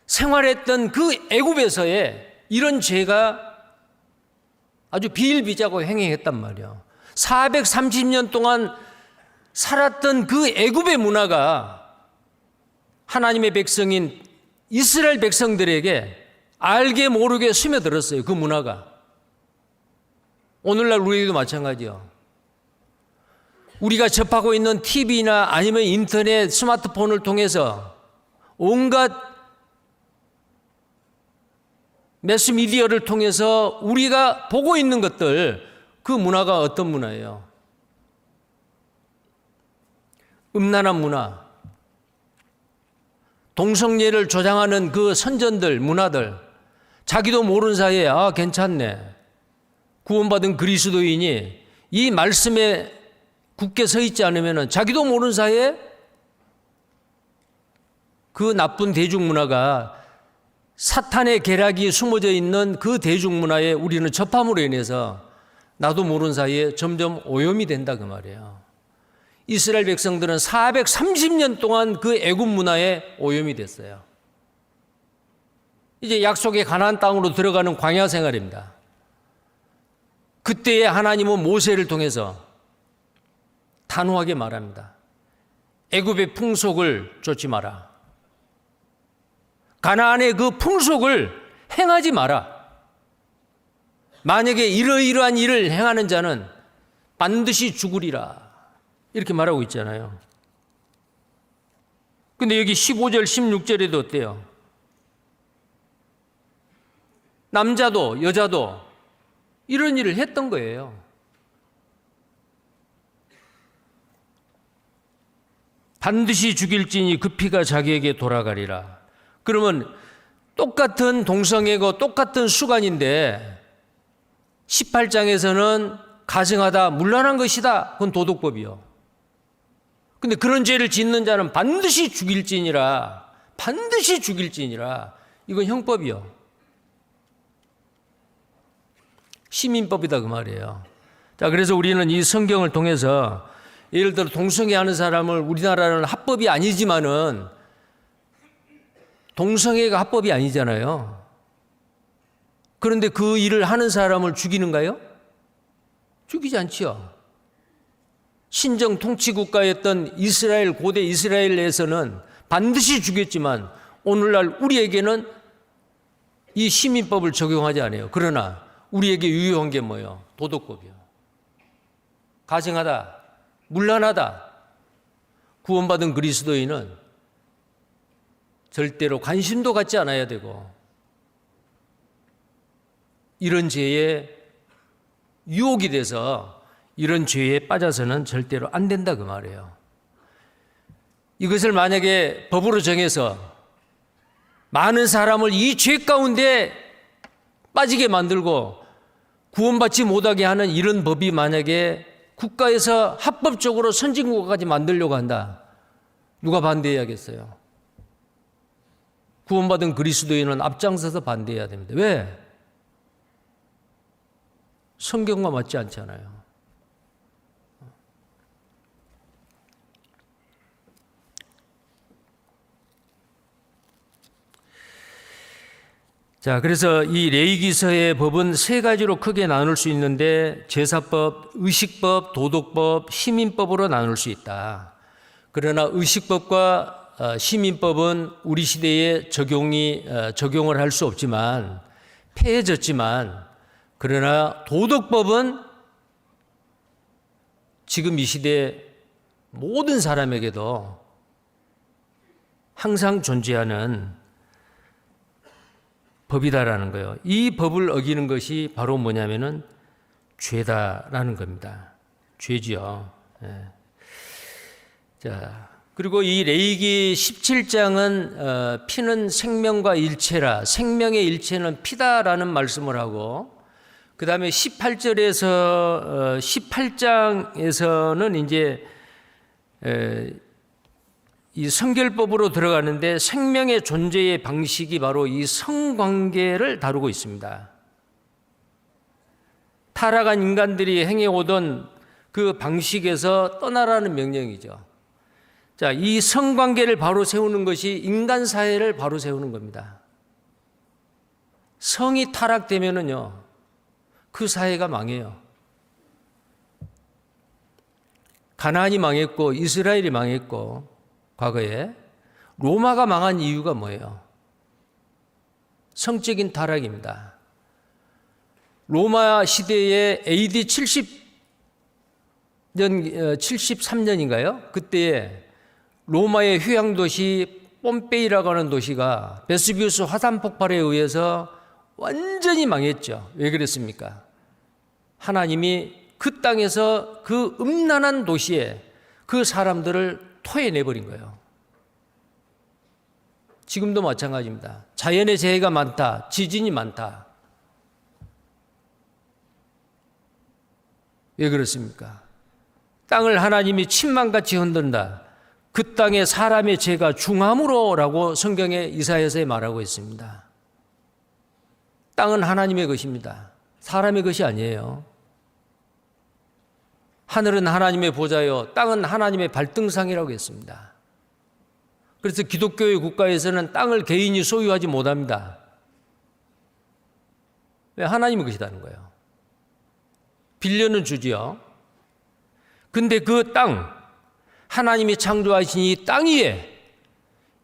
Speaker 1: 생활했던 그 애굽에서의 이런 죄가 아주 비일비재하고 행행했단 말이에요. 430년 동안 살았던 그 애굽의 문화가 하나님의 백성인 이스라엘 백성들에게 알게 모르게 스며들었어요. 그 문화가. 오늘날 우리도 마찬가지요. 우리가 접하고 있는 TV나 아니면 인터넷, 스마트폰을 통해서 온갖 매스미디어를 통해서 우리가 보고 있는 것들, 그 문화가 어떤 문화예요? 음란한 문화, 동성애를 조장하는 그 선전들, 문화들, 자기도 모르는 사이에 괜찮네, 구원받은 그리스도인이 이 말씀에 굳게 서 있지 않으면 자기도 모르는 사이에 그 나쁜 대중문화가 사탄의 계략이 숨어져 있는 그 대중문화에 우리는 접함으로 인해서 나도 모르는 사이에 점점 오염이 된다 그 말이에요. 이스라엘 백성들은 430년 동안 그 애굽 문화에 오염이 됐어요. 이제 약속의 가나안 땅으로 들어가는 광야 생활입니다. 그때에 하나님은 모세를 통해서 단호하게 말합니다. 애굽의 풍속을 쫓지 마라. 가나안의 그 풍속을 행하지 마라. 만약에 이러이러한 일을 행하는 자는 반드시 죽으리라. 이렇게 말하고 있잖아요. 근데 여기 15절, 16절에도 어때요? 남자도 여자도 이런 일을 했던 거예요. 반드시 죽일지니 그 피가 자기에게 돌아가리라. 그러면 똑같은 동성애고 똑같은 수간인데 18장에서는 가증하다, 문란한 것이다. 그건 도덕법이요. 근데 그런 죄를 짓는 자는 반드시 죽일지니라. 반드시 죽일지니라. 이건 형법이요. 시민법이다 그 말이에요. 자, 그래서 우리는 이 성경을 통해서 예를 들어 동성애하는 사람을 우리나라는 합법이 아니지만은 동성애가 합법이 아니잖아요. 그런데 그 일을 하는 사람을 죽이는가요? 죽이지 않지요. 신정 통치국가였던 이스라엘, 고대 이스라엘에서는 반드시 죽였지만 오늘날 우리에게는 이 시민법을 적용하지 않아요. 그러나 우리에게 유효한 게 뭐예요? 도덕법이요. 가증하다, 문란하다. 구원받은 그리스도인은 절대로 관심도 갖지 않아야 되고 이런 죄에 유혹이 돼서 이런 죄에 빠져서는 절대로 안 된다 그 말이에요. 이것을 만약에 법으로 정해서 많은 사람을 이 죄 가운데 빠지게 만들고 구원받지 못하게 하는 이런 법이 만약에 국가에서 합법적으로 선진국까지 만들려고 한다. 누가 반대해야겠어요? 구원받은 그리스도인은 앞장서서 반대해야 됩니다. 왜? 성경과 맞지 않잖아요. 자, 그래서 이 레위기서의 법은 세 가지로 크게 나눌 수 있는데 제사법, 의식법, 도덕법, 시민법으로 나눌 수 있다. 그러나 의식법과 시민법은 우리 시대에 적용을 할 수 없지만 폐해졌지만 그러나 도덕법은 지금 이 시대 모든 사람에게도 항상 존재하는 법이다라는 거예요. 이 법을 어기는 것이 바로 뭐냐면은 죄다라는 겁니다. 죄지요. 예. 자, 그리고 이 레위기 17장은 피는 생명과 일체라, 생명의 일체는 피다라는 말씀을 하고, 그 다음에 18장에서는 이제 이 성결법으로 들어가는데 생명의 존재의 방식이 바로 이 성관계를 다루고 있습니다. 타락한 인간들이 행해오던 그 방식에서 떠나라는 명령이죠. 자, 이 성관계를 바로 세우는 것이 인간 사회를 바로 세우는 겁니다. 성이 타락되면은요, 그 사회가 망해요. 가나안이 망했고 이스라엘이 망했고 과거에 로마가 망한 이유가 뭐예요? 성적인 타락입니다. 로마 시대에 AD 73년인가요? 그때에 로마의 휴양도시 뽐페이라고 하는 도시가 베스비우스 화산 폭발에 의해서 완전히 망했죠. 왜 그랬습니까? 하나님이 그 땅에서 그 음란한 도시에 그 사람들을 토해내버린 거예요. 지금도 마찬가지입니다. 자연의 재해가 많다, 지진이 많다. 왜 그렇습니까? 땅을 하나님이 침망같이 흔든다. 그 땅에 사람의 죄가 중함으로라고 성경에 이사야서에 말하고 있습니다. 땅은 하나님의 것입니다. 사람의 것이 아니에요. 하늘은 하나님의 보좌요, 땅은 하나님의 발등상이라고 했습니다. 그래서 기독교의 국가에서는 땅을 개인이 소유하지 못합니다. 왜? 하나님의 것이라는 거예요. 빌려는 주지요. 근데 그 땅, 하나님이 창조하신 이 땅 위에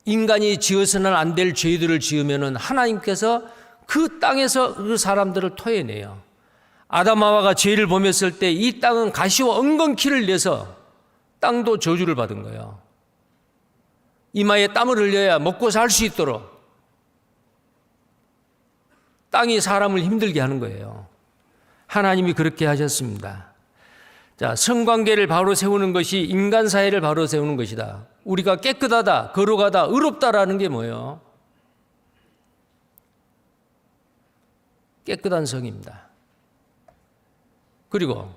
Speaker 1: 인간이 지어서는 안 될 죄들을 지으면은 하나님께서 그 땅에서 그 사람들을 토해내요. 아담 하와가 죄를 범했을 때 이 땅은 가시와 엉겅퀴를 내서 땅도 저주를 받은 거예요. 이마에 땀을 흘려야 먹고 살 수 있도록 땅이 사람을 힘들게 하는 거예요. 하나님이 그렇게 하셨습니다. 자, 성관계를 바로 세우는 것이 인간 사회를 바로 세우는 것이다. 우리가 깨끗하다, 거룩하다, 의롭다라는 게 뭐예요? 깨끗한 성입니다. 그리고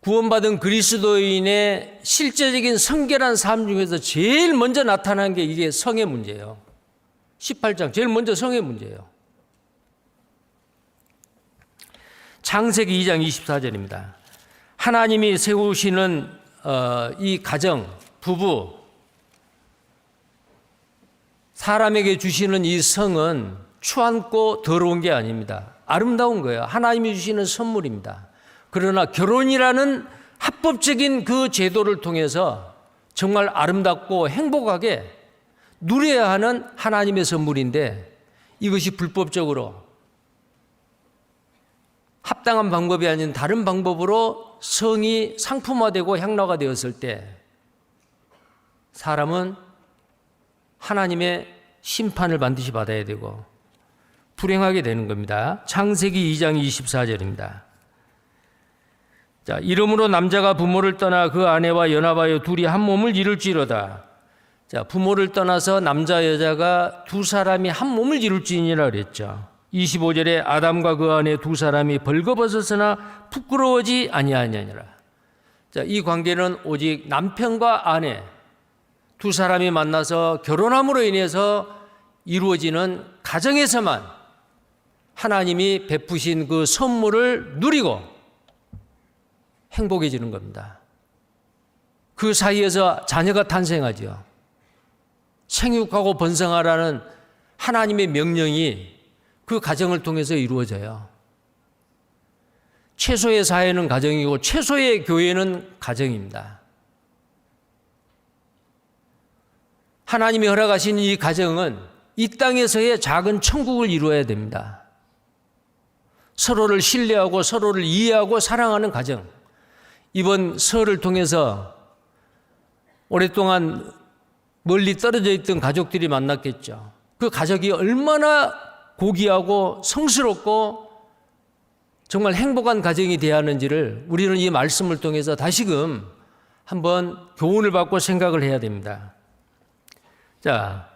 Speaker 1: 구원받은 그리스도인의 실제적인 성결한 삶 중에서 제일 먼저 나타난 게 이게 성의 문제예요. 18장 제일 먼저 성의 문제예요. 창세기 2장 24절입니다. 하나님이 세우시는 이 가정, 부부, 사람에게 주시는 이 성은 추한고 더러운 게 아닙니다. 아름다운 거예요. 하나님이 주시는 선물입니다. 그러나 결혼이라는 합법적인 그 제도를 통해서 정말 아름답고 행복하게 누려야 하는 하나님의 선물인데 이것이 불법적으로 합당한 방법이 아닌 다른 방법으로 성이 상품화되고 향락화 되었을 때 사람은 하나님의 심판을 반드시 받아야 되고 불행하게 되는 겁니다. 창세기 2장 24절입니다. 자, 이러므로 남자가 부모를 떠나 그 아내와 연합하여 둘이 한 몸을 이룰지로다. 자, 부모를 떠나서 남자 여자가 두 사람이 한 몸을 이룰지니라 그랬죠. 25절에 아담과 그 아내 두 사람이 벌거벗었으나 부끄러워지 아니하니라. 자, 이 관계는 오직 남편과 아내 두 사람이 만나서 결혼함으로 인해서 이루어지는 가정에서만 하나님이 베푸신 그 선물을 누리고 행복해지는 겁니다. 그 사이에서 자녀가 탄생하죠. 생육하고 번성하라는 하나님의 명령이 그 가정을 통해서 이루어져요. 최소의 사회는 가정이고 최소의 교회는 가정입니다. 하나님이 허락하신 이 가정은 이 땅에서의 작은 천국을 이루어야 됩니다. 서로를 신뢰하고 서로를 이해하고 사랑하는 가정. 이번 설을 통해서 오랫동안 멀리 떨어져 있던 가족들이 만났겠죠. 그 가족이 얼마나 고귀하고 성스럽고 정말 행복한 가정이 되어야 하는지를 우리는 이 말씀을 통해서 다시금 한번 교훈을 받고 생각을 해야 됩니다. 자,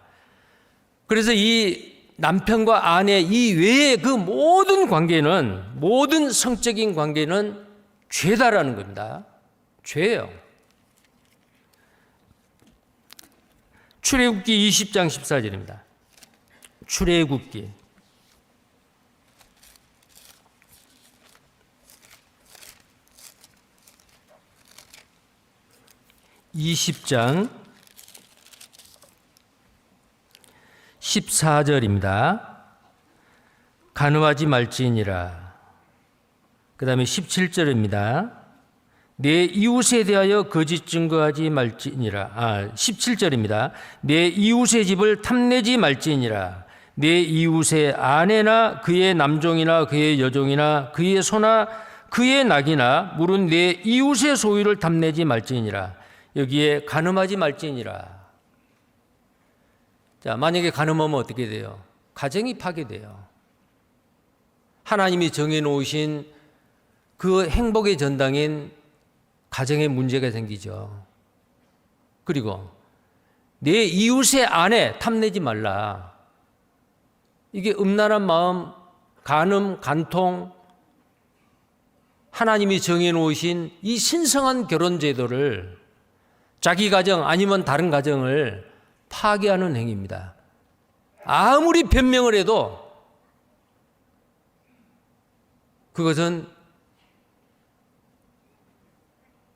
Speaker 1: 그래서 이 남편과 아내 이 외의 그 모든 관계는, 모든 성적인 관계는 죄다라는 겁니다. 죄예요. 출애굽기 20장 14절입니다. 출애굽기 20장 14절입니다. 간음하지 말지니라. 그 다음에 17절입니다. 내 이웃에 대하여 거짓 증거하지 말지니라. 17절입니다. 내 이웃의 집을 탐내지 말지니라. 내 이웃의 아내나 그의 남종이나 그의 여종이나 그의 소나 그의 낙이나 물은 내 이웃의 소유를 탐내지 말지니라. 여기에 간음하지 말지니라. 자, 만약에 간음하면 어떻게 돼요? 가정이 파괴돼요. 하나님이 정해놓으신 그 행복의 전당인 가정에 문제가 생기죠. 그리고 내 이웃의 아내 탐내지 말라. 이게 음란한 마음, 간음, 간통, 하나님이 정해놓으신 이 신성한 결혼 제도를 자기 가정 아니면 다른 가정을 파괴하는 행위입니다. 아무리 변명을 해도 그것은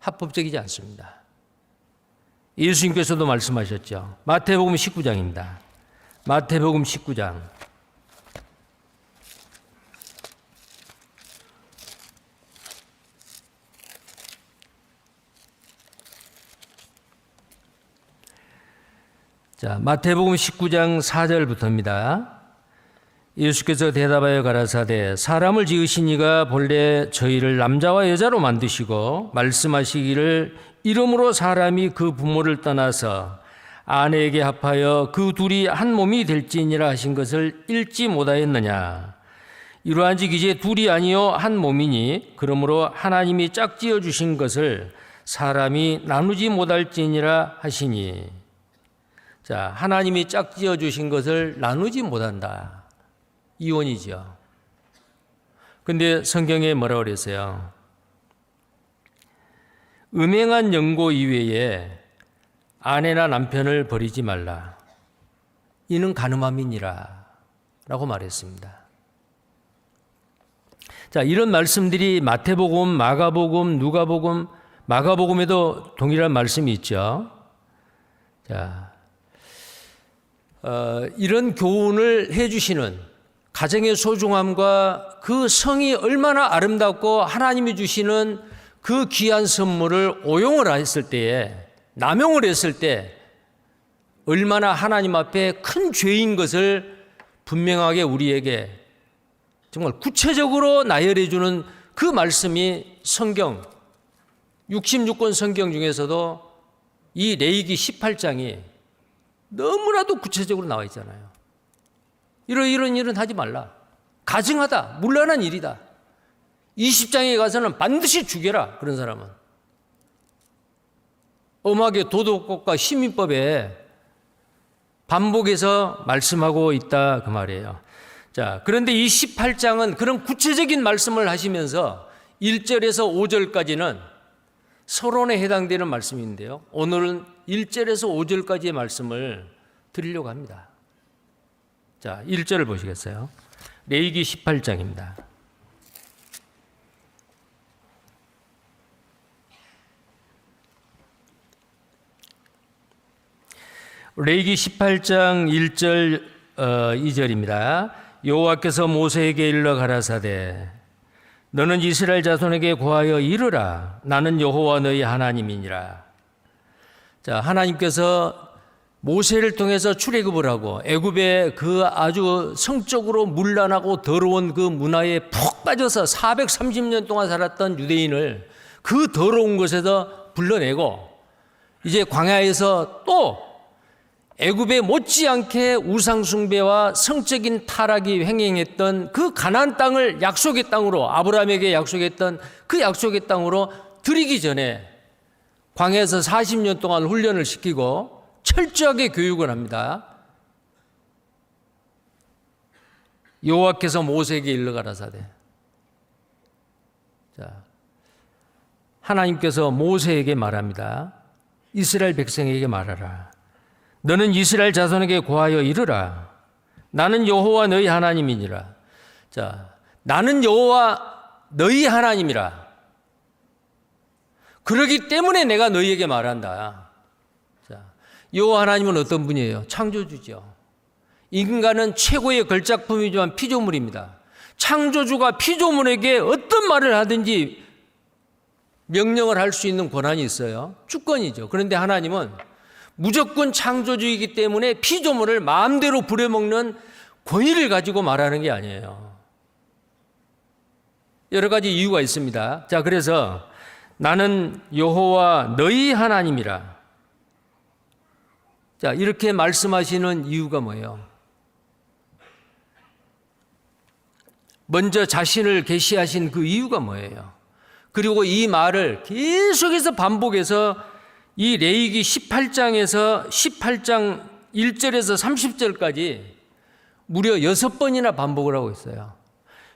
Speaker 1: 합법적이지 않습니다. 예수님께서도 말씀하셨죠. 마태복음 19장입니다. 마태복음 19장. 자, 마태복음 19장 4절부터입니다. 예수께서 대답하여 가라사대 사람을 지으신 이가 본래 저희를 남자와 여자로 만드시고 말씀하시기를 이름으로 사람이 그 부모를 떠나서 아내에게 합하여 그 둘이 한 몸이 될지니라 하신 것을 읽지 못하였느냐. 이러한즉 이제 둘이 아니요 한 몸이니 그러므로 하나님이 짝지어 주신 것을 사람이 나누지 못할지니라 하시니. 자, 하나님이 짝지어 주신 것을 나누지 못한다. 이혼이죠. 근데 성경에 뭐라고 그랬어요? 음행한 연고 이외에 아내나 남편을 버리지 말라. 이는 간음함이니라 라고 말했습니다. 자, 이런 말씀들이 마태복음, 마가복음, 누가복음, 마가복음에도 동일한 말씀이 있죠. 자, 이런 교훈을 해주시는 가정의 소중함과 그 성이 얼마나 아름답고 하나님이 주시는 그 귀한 선물을 오용을 했을 때에, 남용을 했을 때 얼마나 하나님 앞에 큰 죄인 것을 분명하게 우리에게 정말 구체적으로 나열해 주는 그 말씀이 성경 66권 성경 중에서도 이 레위기 18장이 너무나도 구체적으로 나와 있잖아요. 이런 일은 하지 말라. 가증하다. 문란한 일이다. 20장에 가서는 반드시 죽여라. 그런 사람은. 엄하게 도덕법과 시민법에 반복해서 말씀하고 있다 그 말이에요. 자, 그런데 이 18장은 그런 구체적인 말씀을 하시면서 1절에서 5절까지는 서론에 해당되는 말씀인데요. 오늘은 1절에서 5절까지의 말씀을 드리려고 합니다. 자, 1절을 보시겠어요? 레위기 18장입니다. 레위기 18장 1절 2절입니다. 여호와께서 모세에게 일러 가라사대 너는 이스라엘 자손에게 고하여 이르라 나는 여호와 너희 하나님이니라. 자, 하나님께서 모세를 통해서 출애굽을 하고 애굽의 그 아주 성적으로 문란하고 더러운 그 문화에 푹 빠져서 430년 동안 살았던 유대인을 그 더러운 곳에서 불러내고 이제 광야에서 또 애굽에 못지않게 우상숭배와 성적인 타락이 횡행했던 그 가나안 땅을 약속의 땅으로 아브라함에게 약속했던 그 약속의 땅으로 들이기 전에 광야에서 40년 동안 훈련을 시키고 철저하게 교육을 합니다. 여호와께서 모세에게 일러 가라사대. 자, 하나님께서 모세에게 말합니다. 이스라엘 백성에게 말하라. 너는 이스라엘 자손에게 고하여 이르라. 나는 여호와 너희 하나님이니라. 자, 나는 여호와 너희 하나님이라. 그러기 때문에 내가 너희에게 말한다. 자, 여호와 하나님은 어떤 분이에요? 창조주죠. 인간은 최고의 걸작품이지만 피조물입니다. 창조주가 피조물에게 어떤 말을 하든지 명령을 할 수 있는 권한이 있어요. 주권이죠. 그런데 하나님은 무조건 창조주이기 때문에 피조물을 마음대로 부려먹는 권위를 가지고 말하는 게 아니에요. 여러 가지 이유가 있습니다. 자, 그래서 나는 여호와 너희 하나님이라. 자, 이렇게 말씀하시는 이유가 뭐예요? 먼저 자신을 계시하신 그 이유가 뭐예요? 그리고 이 말을 계속해서 반복해서 이 레위기 18장에서 18장 1절에서 30절까지 무려 6번이나 반복을 하고 있어요.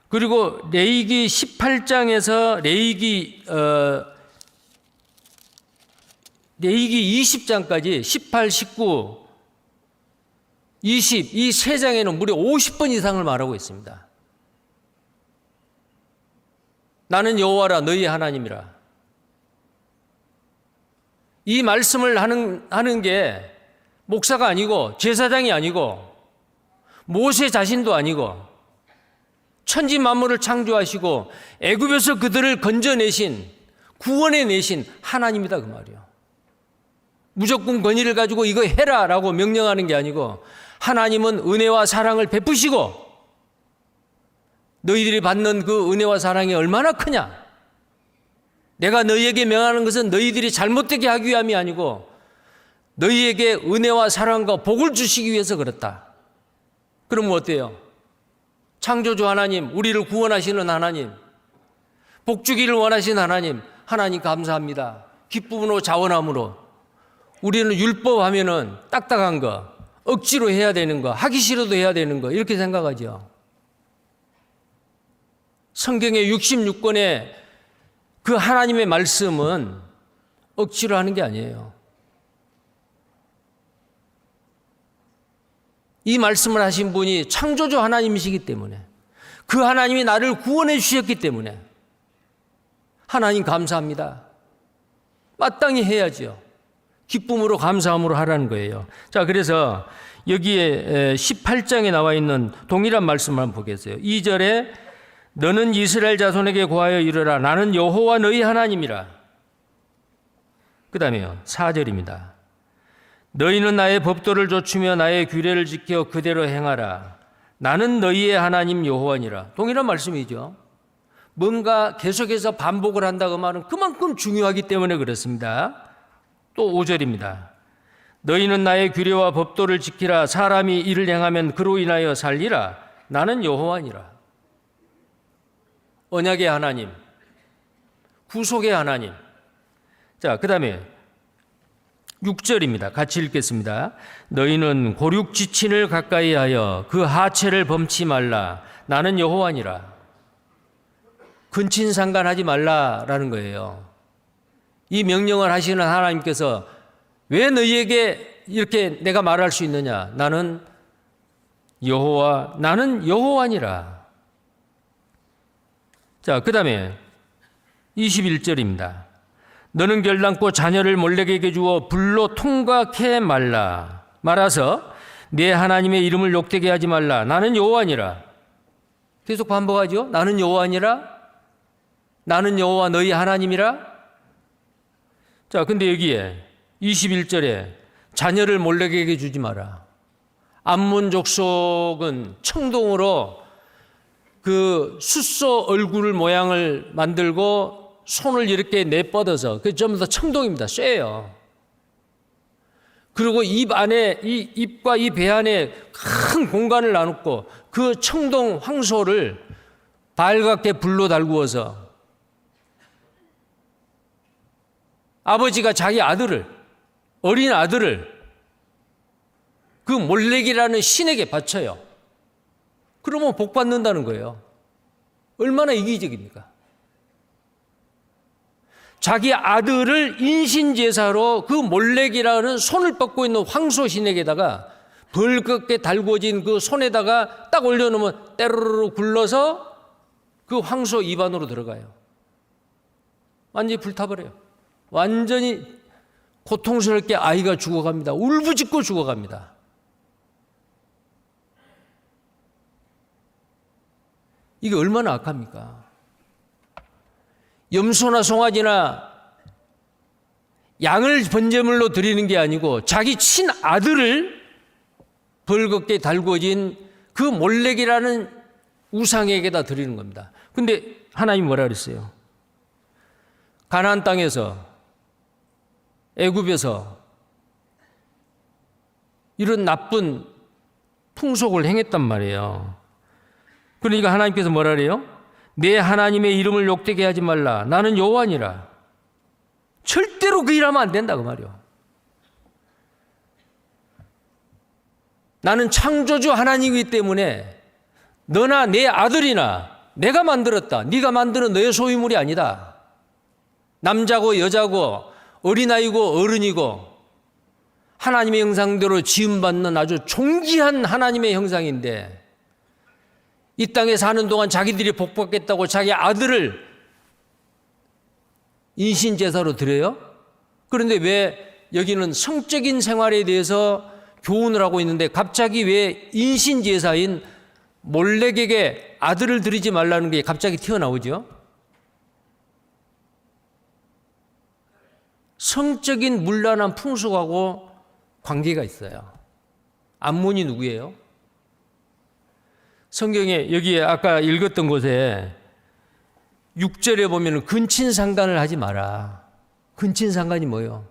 Speaker 1: 그리고 레위기 18장에서 레위기 20장까지 18, 19, 20 이 세 장에는 무려 50번 이상을 말하고 있습니다. 나는 여호와라 너희 하나님이라. 이 말씀을 하는 게 목사가 아니고 제사장이 아니고 모세 자신도 아니고 천지 만물을 창조하시고 애굽에서 그들을 건져내신 구원해내신 하나님이다 그 말이에요. 무조건 권위를 가지고 이거 해라라고 명령하는 게 아니고 하나님은 은혜와 사랑을 베푸시고 너희들이 받는 그 은혜와 사랑이 얼마나 크냐. 내가 너희에게 명하는 것은 너희들이 잘못되게 하기 위함이 아니고 너희에게 은혜와 사랑과 복을 주시기 위해서 그렇다. 그러면 어때요? 창조주 하나님, 우리를 구원하시는 하나님, 복 주기를 원하시는 하나님, 하나님 감사합니다. 기쁨으로 자원함으로 우리는 율법하면은 딱딱한 거, 억지로 해야 되는 거, 하기 싫어도 해야 되는 거 이렇게 생각하죠. 성경의 66권의 그 하나님의 말씀은 억지로 하는 게 아니에요. 이 말씀을 하신 분이 창조주 하나님이시기 때문에 그 하나님이 나를 구원해 주셨기 때문에 하나님 감사합니다. 마땅히 해야죠. 기쁨으로 감사함으로 하라는 거예요. 자, 그래서 여기에 18장에 나와 있는 동일한 말씀을 한번 보겠어요. 2절에 너는 이스라엘 자손에게 고하여 이르라 나는 여호와 너희 하나님이라. 그 다음에요 4절입니다. 너희는 나의 법도를 좇으며 나의 규례를 지켜 그대로 행하라. 나는 너희의 하나님 여호와니라. 동일한 말씀이죠. 뭔가 계속해서 반복을 한다고 말은 그만큼 중요하기 때문에 그렇습니다. 또 5절입니다. 너희는 나의 규례와 법도를 지키라. 사람이 이를 행하면 그로 인하여 살리라. 나는 여호와니라. 언약의 하나님, 구속의 하나님. 자, 그 다음에 6절입니다. 같이 읽겠습니다. 너희는 고륙지친을 가까이 하여 그 하체를 범치 말라. 나는 여호와니라. 근친상간하지 말라라는 거예요. 이 명령을 하시는 하나님께서 왜 너희에게 이렇게 내가 말할 수 있느냐? 나는 여호와니라. 자, 그 다음에 21절입니다. 너는 결단코 자녀를 몰렉에게 주어 불로 통각해 말아서 내 하나님의 이름을 욕되게 하지 말라. 나는 여호와니라. 계속 반복하죠. 나는 여호와니라. 나는 여호와 너희 하나님이라. 자, 근데 여기에 21절에 자녀를 몰렉에게 주지 마라. 암몬 족속은 청동으로 그 숫소 얼굴 모양을 만들고 손을 이렇게 내뻗어서 그 좀 더 청동입니다. 쇠예요. 그리고 입 안에 이 입과 이 배 안에 큰 공간을 나누고 그 청동 황소를 발갛게 불로 달구어서 아버지가 자기 아들을 어린 아들을 그 몰렉이라는 신에게 바쳐요. 그러면 복 받는다는 거예요. 얼마나 이기적입니까? 자기 아들을 인신제사로 그 몰렉이라는 손을 뻗고 있는 황소신에게다가 벌겋게 달궈진 그 손에다가 딱 올려놓으면 때르르 굴러서 그 황소 입안으로 들어가요. 완전히 불타버려요. 완전히 고통스럽게 아이가 죽어갑니다. 울부짖고 죽어갑니다. 이게 얼마나 악합니까? 염소나 송아지나 양을 번제물로 드리는 게 아니고 자기 친아들을 벌겋게 달궈진 그 몰렉이라는 우상에게다 드리는 겁니다. 근데 하나님이 뭐라 그랬어요? 가나안 땅에서 애굽에서 이런 나쁜 풍속을 행했단 말이에요. 그러니까 하나님께서 뭐라 그래요? 내 하나님의 이름을 욕되게 하지 말라. 나는 여호와니라. 절대로 그 일하면 안 된다 그 말이요. 나는 창조주 하나님이기 때문에 너나 내 아들이나 내가 만들었다. 네가 만드는 너의 소유물이 아니다. 남자고 여자고 어린아이고 어른이고 하나님의 형상대로 지음받는 아주 존귀한 하나님의 형상인데 이 땅에 사는 동안 자기들이 복받겠다고 자기 아들을 인신제사로 드려요? 그런데 왜 여기는 성적인 생활에 대해서 교훈을 하고 있는데 갑자기 왜 인신제사인 몰렉에게 아들을 드리지 말라는 게 갑자기 튀어나오죠? 성적인 문란한 풍속하고 관계가 있어요. 암몬이 누구예요? 성경에 여기에 아까 읽었던 곳에 6절에 보면 근친상간을 하지 마라. 근친상간이 뭐예요?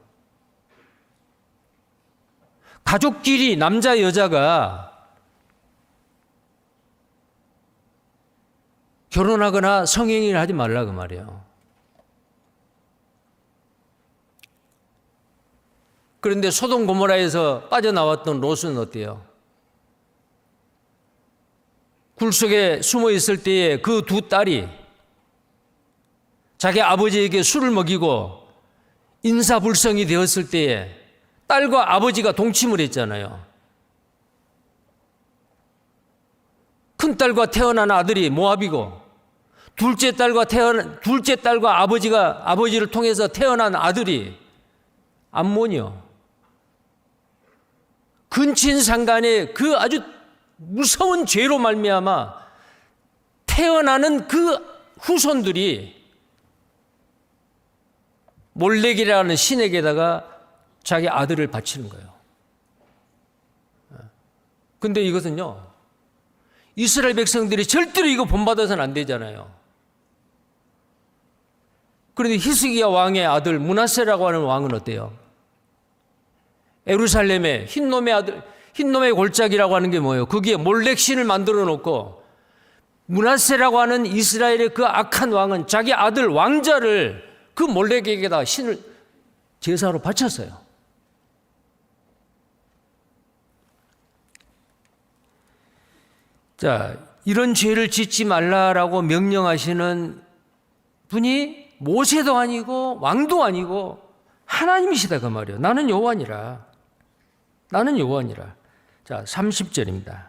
Speaker 1: 가족끼리 남자 여자가 결혼하거나 성행위를 하지 말라 그 말이에요. 그런데 소돔 고모라에서 빠져나왔던 롯은 어때요? 굴 속에 숨어 있을 때에 그 두 딸이 자기 아버지에게 술을 먹이고 인사불성이 되었을 때에 딸과 아버지가 동침을 했잖아요. 큰딸과 태어난 아들이 모압이고 둘째 딸과 아버지를 통해서 태어난 아들이 암몬이요. 근친상간의 그 아주 무서운 죄로 말미암아 태어나는 그 후손들이 몰렉이라는 신에게다가 자기 아들을 바치는 거예요. 근데 이것은요, 이스라엘 백성들이 절대로 이거 본받아서는 안 되잖아요. 그런데 히스기야 왕의 아들 므낫세라고 하는 왕은 어때요? 예루살렘에 흰놈의 골짜기라고 하는 게 뭐예요? 거기에 몰렉 신을 만들어 놓고 므낫세라고 하는 이스라엘의 그 악한 왕은 자기 아들 왕자를 그 몰렉에게다 신을 제사로 바쳤어요. 자, 이런 죄를 짓지 말라라고 명령하시는 분이 모세도 아니고 왕도 아니고 하나님이시다 그 말이에요. 나는 여호와니라. 나는 여호와니라. 자, 30절입니다.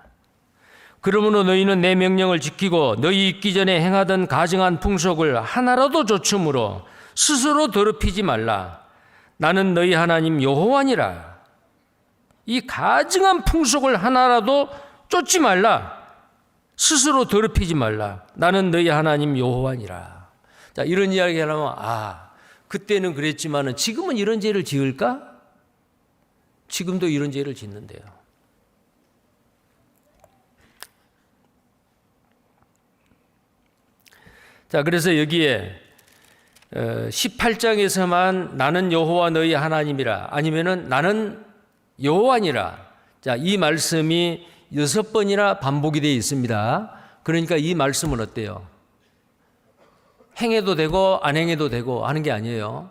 Speaker 1: 그러므로 너희는 내 명령을 지키고 너희 있기 전에 행하던 가증한 풍속을 하나라도 좇음으로 스스로 더럽히지 말라. 나는 너희 하나님 여호와니라. 이 가증한 풍속을 하나라도 쫓지 말라. 스스로 더럽히지 말라. 나는 너희 하나님 여호와니라. 자, 이런 이야기 하려면 그때는 그랬지만은 지금은 이런 죄를 지을까? 지금도 이런 죄를 짓는데요. 자, 그래서 여기에 18장에서만 나는 여호와 너희 하나님이라 아니면은 나는 여호와니라. 자, 이 말씀이 6번이나 반복이 되어 있습니다. 그러니까 이 말씀은 어때요? 행해도 되고 안 행해도 되고 하는 게 아니에요.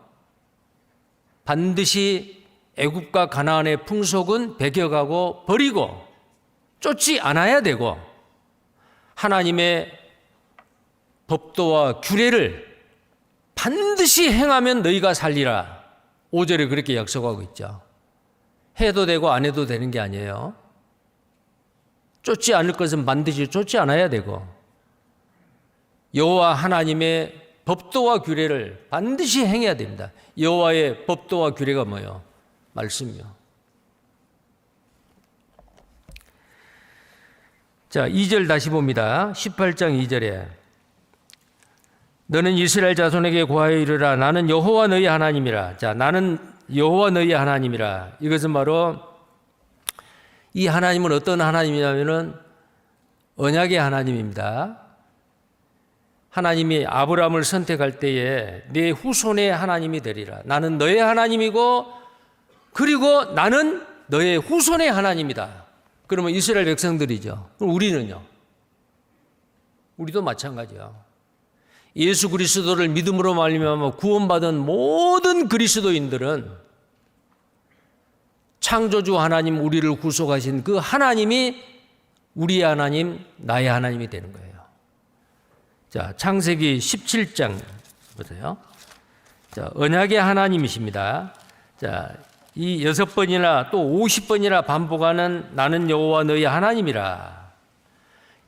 Speaker 1: 반드시 애굽과 가나안의 풍속은 배겨가고 버리고 쫓지 않아야 되고 하나님의 법도와 규례를 반드시 행하면 너희가 살리라. 5절에 그렇게 약속하고 있죠. 해도 되고 안 해도 되는 게 아니에요. 쫓지 않을 것은 반드시 쫓지 않아야 되고 여호와 하나님의 법도와 규례를 반드시 행해야 됩니다. 여호와의 법도와 규례가 뭐예요? 말씀이요. 자, 2절 다시 봅니다. 18장 2절에 너는 이스라엘 자손에게 고하여 이르라. 나는 여호와 너희 하나님이라. 자, 나는 여호와 너희 하나님이라. 이것은 바로 이 하나님은 어떤 하나님이냐면은 언약의 하나님입니다. 하나님이 아브라함을 선택할 때에 내 후손의 하나님이 되리라. 나는 너의 하나님이고 그리고 나는 너의 후손의 하나님이다. 그러면 이스라엘 백성들이죠. 그럼 우리는요? 우리도 마찬가지야. 예수 그리스도를 믿음으로 말미암아 구원받은 모든 그리스도인들은 창조주 하나님 우리를 구속하신 그 하나님이 우리의 하나님, 나의 하나님이 되는 거예요. 자, 창세기 17장 보세요. 자, 언약의 하나님이십니다. 자, 이 6번이나 또 50번이나 반복하는 나는 여호와 너희 하나님이라.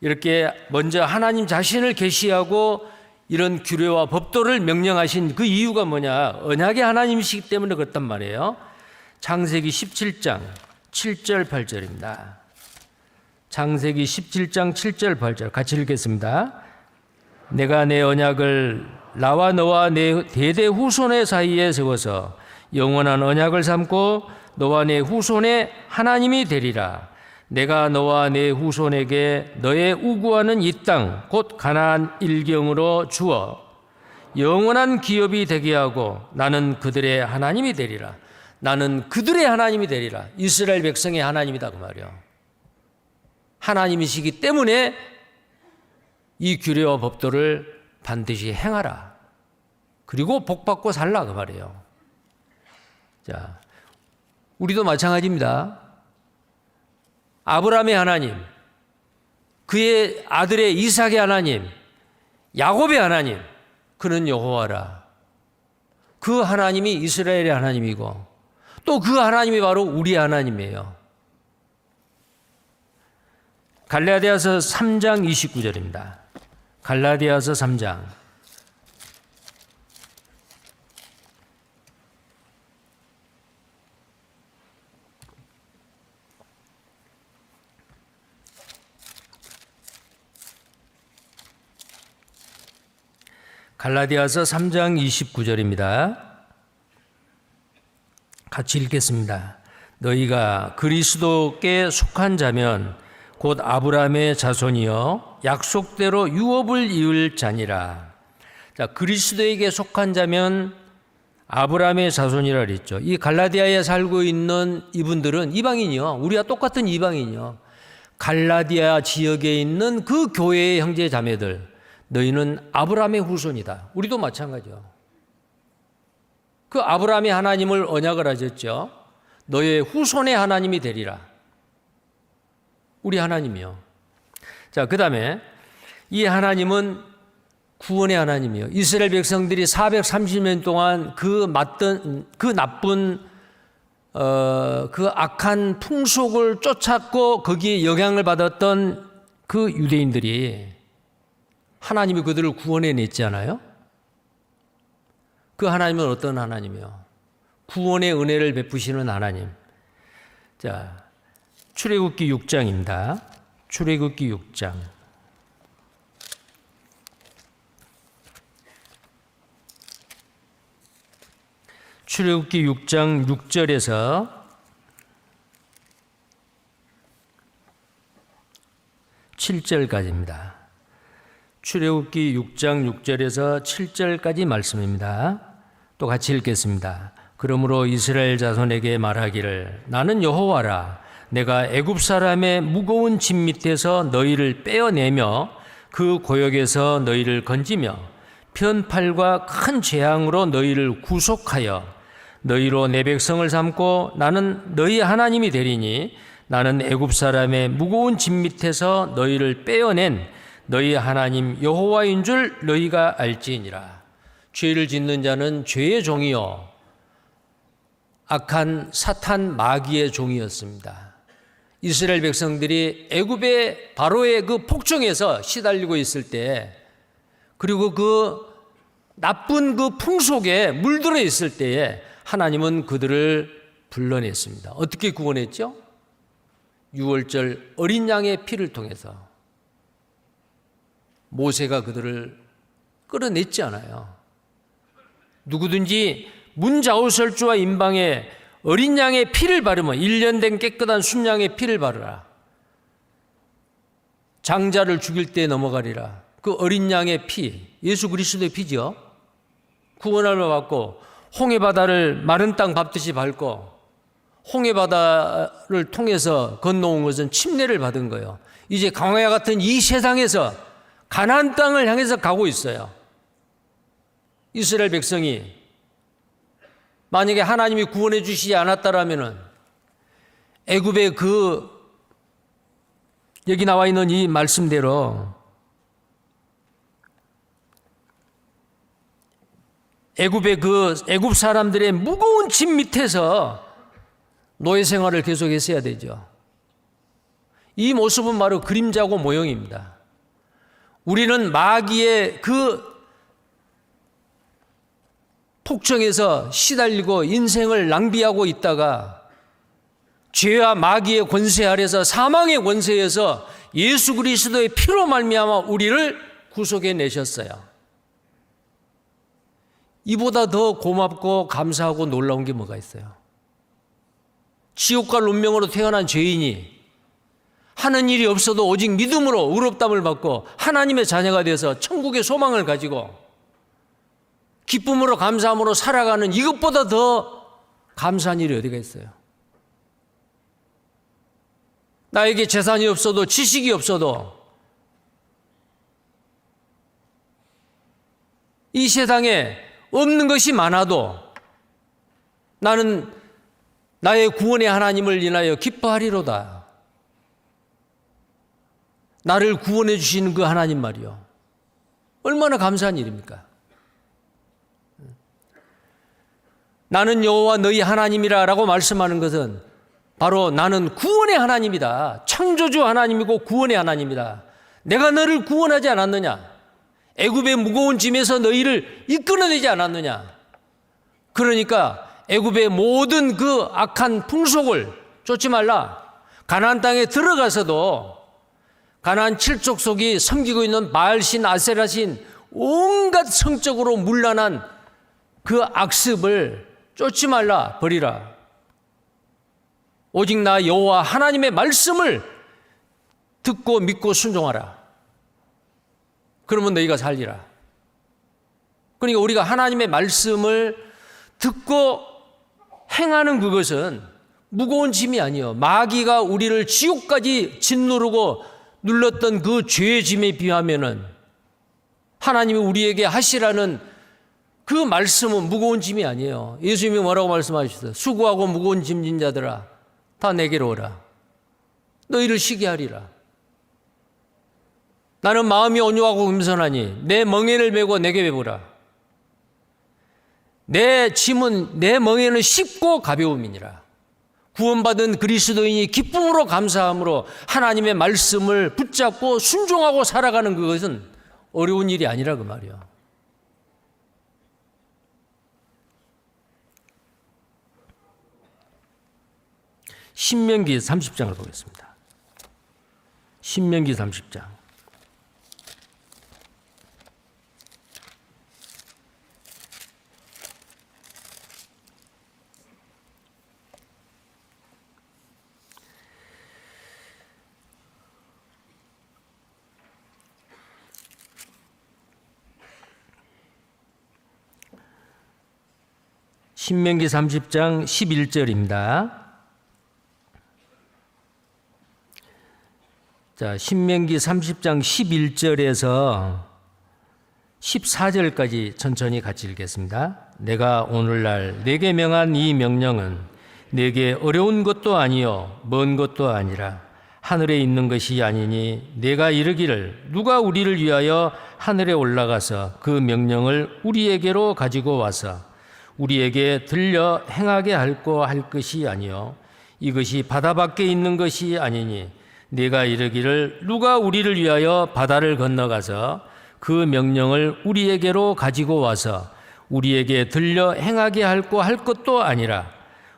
Speaker 1: 이렇게 먼저 하나님 자신을 계시하고 이런 규례와 법도를 명령하신 그 이유가 뭐냐? 언약의 하나님이시기 때문에 그렇단 말이에요. 창세기 17장 7절 8절입니다. 창세기 17장 7절 8절 같이 읽겠습니다. 내가 내 언약을 나와 너와 내 대대 후손의 사이에 세워서 영원한 언약을 삼고 너와 내 후손의 하나님이 되리라. 내가 너와 내 후손에게 너의 우구하는 이 땅 곧 가나안 일경으로 주어 영원한 기업이 되게 하고 나는 그들의 하나님이 되리라. 나는 그들의 하나님이 되리라. 이스라엘 백성의 하나님이다 그 말이요. 하나님이시기 때문에 이 규례와 법도를 반드시 행하라. 그리고 복받고 살라 그 말이에요. 자, 우리도 마찬가지입니다. 아브라함의 하나님, 그의 아들의 이삭의 하나님, 야곱의 하나님, 그는 여호와라. 그 하나님이 이스라엘의 하나님이고 또 그 하나님이 바로 우리의 하나님이에요. 갈라디아서 3장 29절입니다. 갈라디아서 3장. 갈라디아서 3장 29절입니다. 같이 읽겠습니다. 너희가 그리스도께 속한 자면 곧 아브라함의 자손이여 약속대로 유업을 이을 자니라. 자, 그리스도에게 속한 자면 아브라함의 자손이라 그랬죠. 이 갈라디아에 살고 있는 이분들은 이방인이요. 우리와 똑같은 이방인이요. 갈라디아 지역에 있는 그 교회의 형제 자매들, 너희는 아브라함의 후손이다. 우리도 마찬가지요. 그 아브라함의 하나님을 언약을 하셨죠. 너의 후손의 하나님이 되리라. 우리 하나님이요. 자, 그 다음에 이 하나님은 구원의 하나님이요. 이스라엘 백성들이 430년 동안 그 나쁜 그 악한 풍속을 쫓았고 거기에 영향을 받았던 그 유대인들이 하나님이 그들을 구원해냈지 않아요? 그 하나님은 어떤 하나님이요? 구원의 은혜를 베푸시는 하나님. 자, 출애굽기 6장입니다. 출애굽기 6장. 출애굽기 6장 6절에서 7절까지입니다. 출애굽기 6장 6절에서 7절까지 말씀입니다. 또 같이 읽겠습니다. 그러므로 이스라엘 자손에게 말하기를 나는 여호와라. 내가 애굽 사람의 무거운 짐 밑에서 너희를 떼어내며 그 고역에서 너희를 건지며 편팔과 큰 재앙으로 너희를 구속하여 너희로 내 백성을 삼고 나는 너희 하나님이 되리니 나는 애굽 사람의 무거운 짐 밑에서 너희를 빼어낸 너희 하나님 여호와인 줄 너희가 알지니라. 죄를 짓는 자는 죄의 종이요 악한 사탄 마귀의 종이었습니다. 이스라엘 백성들이 애굽의 바로의 그 폭정에서 시달리고 있을 때, 그리고 그 나쁜 그 풍속에 물들어 있을 때에 하나님은 그들을 불러냈습니다. 어떻게 구원했죠? 유월절 어린 양의 피를 통해서 모세가 그들을 끌어냈지 않아요. 누구든지 문자오설주와 임방에 어린 양의 피를 바르면 1년 된 깨끗한 순양의 피를 바르라. 장자를 죽일 때 넘어가리라. 그 어린 양의 피, 예수 그리스도의 피죠. 구원함을 받고 홍해바다를 마른 땅 밟듯이 밟고 홍해바다를 통해서 건너온 것은 침례를 받은 거예요. 이제 광야 같은 이 세상에서 가나안 땅을 향해서 가고 있어요. 이스라엘 백성이 만약에 하나님이 구원해 주시지 않았다라면은 애굽의 그 여기 나와 있는 이 말씀대로 애굽 사람들의 무거운 짐 밑에서 노예 생활을 계속했어야 되죠. 이 모습은 바로 그림자고 모형입니다. 우리는 마귀의 그 폭정에서 시달리고 인생을 낭비하고 있다가 죄와 마귀의 권세 아래서 사망의 권세에서 예수 그리스도의 피로 말미암아 우리를 구속해 내셨어요. 이보다 더 고맙고 감사하고 놀라운 게 뭐가 있어요? 지옥과 운명으로 태어난 죄인이 하는 일이 없어도 오직 믿음으로 의롭다함을 받고 하나님의 자녀가 되어서 천국의 소망을 가지고 기쁨으로 감사함으로 살아가는 이것보다 더 감사한 일이 어디가 있어요? 나에게 재산이 없어도 지식이 없어도 이 세상에 없는 것이 많아도 나는 나의 구원의 하나님을 인하여 기뻐하리로다. 나를 구원해 주시는 그 하나님 말이요. 얼마나 감사한 일입니까? 나는 여호와 너희 하나님이라 라고 말씀하는 것은 바로 나는 구원의 하나님이다. 창조주 하나님이고 구원의 하나님이다. 내가 너를 구원하지 않았느냐? 애굽의 무거운 짐에서 너희를 이끌어내지 않았느냐? 그러니까 애굽의 모든 그 악한 풍속을 쫓지 말라. 가나안 땅에 들어가서도 가나안 칠족속이 섬기고 있는 바알신, 아세라신 온갖 성적으로 문란한 그 악습을 쫓지 말라, 버리라. 오직 나 여호와 하나님의 말씀을 듣고 믿고 순종하라. 그러면 너희가 살리라. 그러니까 우리가 하나님의 말씀을 듣고 행하는 그것은 무거운 짐이 아니에요. 마귀가 우리를 지옥까지 짓누르고 눌렀던 그 죄의 짐에 비하면은 하나님이 우리에게 하시라는 그 말씀은 무거운 짐이 아니에요. 예수님이 뭐라고 말씀하셨어요? 수고하고 무거운 짐진 자들아 다 내게로 오라. 너희를 쉬게 하리라. 나는 마음이 온유하고 겸손하니 내 멍에를 메고 내게 배우라. 내 짐은 내 멍에는 쉽고 가벼움이니라. 구원받은 그리스도인이 기쁨으로 감사함으로 하나님의 말씀을 붙잡고 순종하고 살아가는 그것은 어려운 일이 아니라 그 말이에요. 신명기 30장을 보겠습니다. 신명기 30장. 신명기 30장 11절입니다. 자, 신명기 30장 11절에서 14절까지 천천히 같이 읽겠습니다. 내가 오늘날 내게 명한 이 명령은 내게 어려운 것도 아니요 먼 것도 아니라 하늘에 있는 것이 아니니 내가 이르기를 누가 우리를 위하여 하늘에 올라가서 그 명령을 우리에게로 가지고 와서 우리에게 들려 행하게 할고 할 것이 아니요 이것이 바다 밖에 있는 것이 아니니 내가 이르기를 누가 우리를 위하여 바다를 건너가서 그 명령을 우리에게로 가지고 와서 우리에게 들려 행하게 할고 할 것도 아니라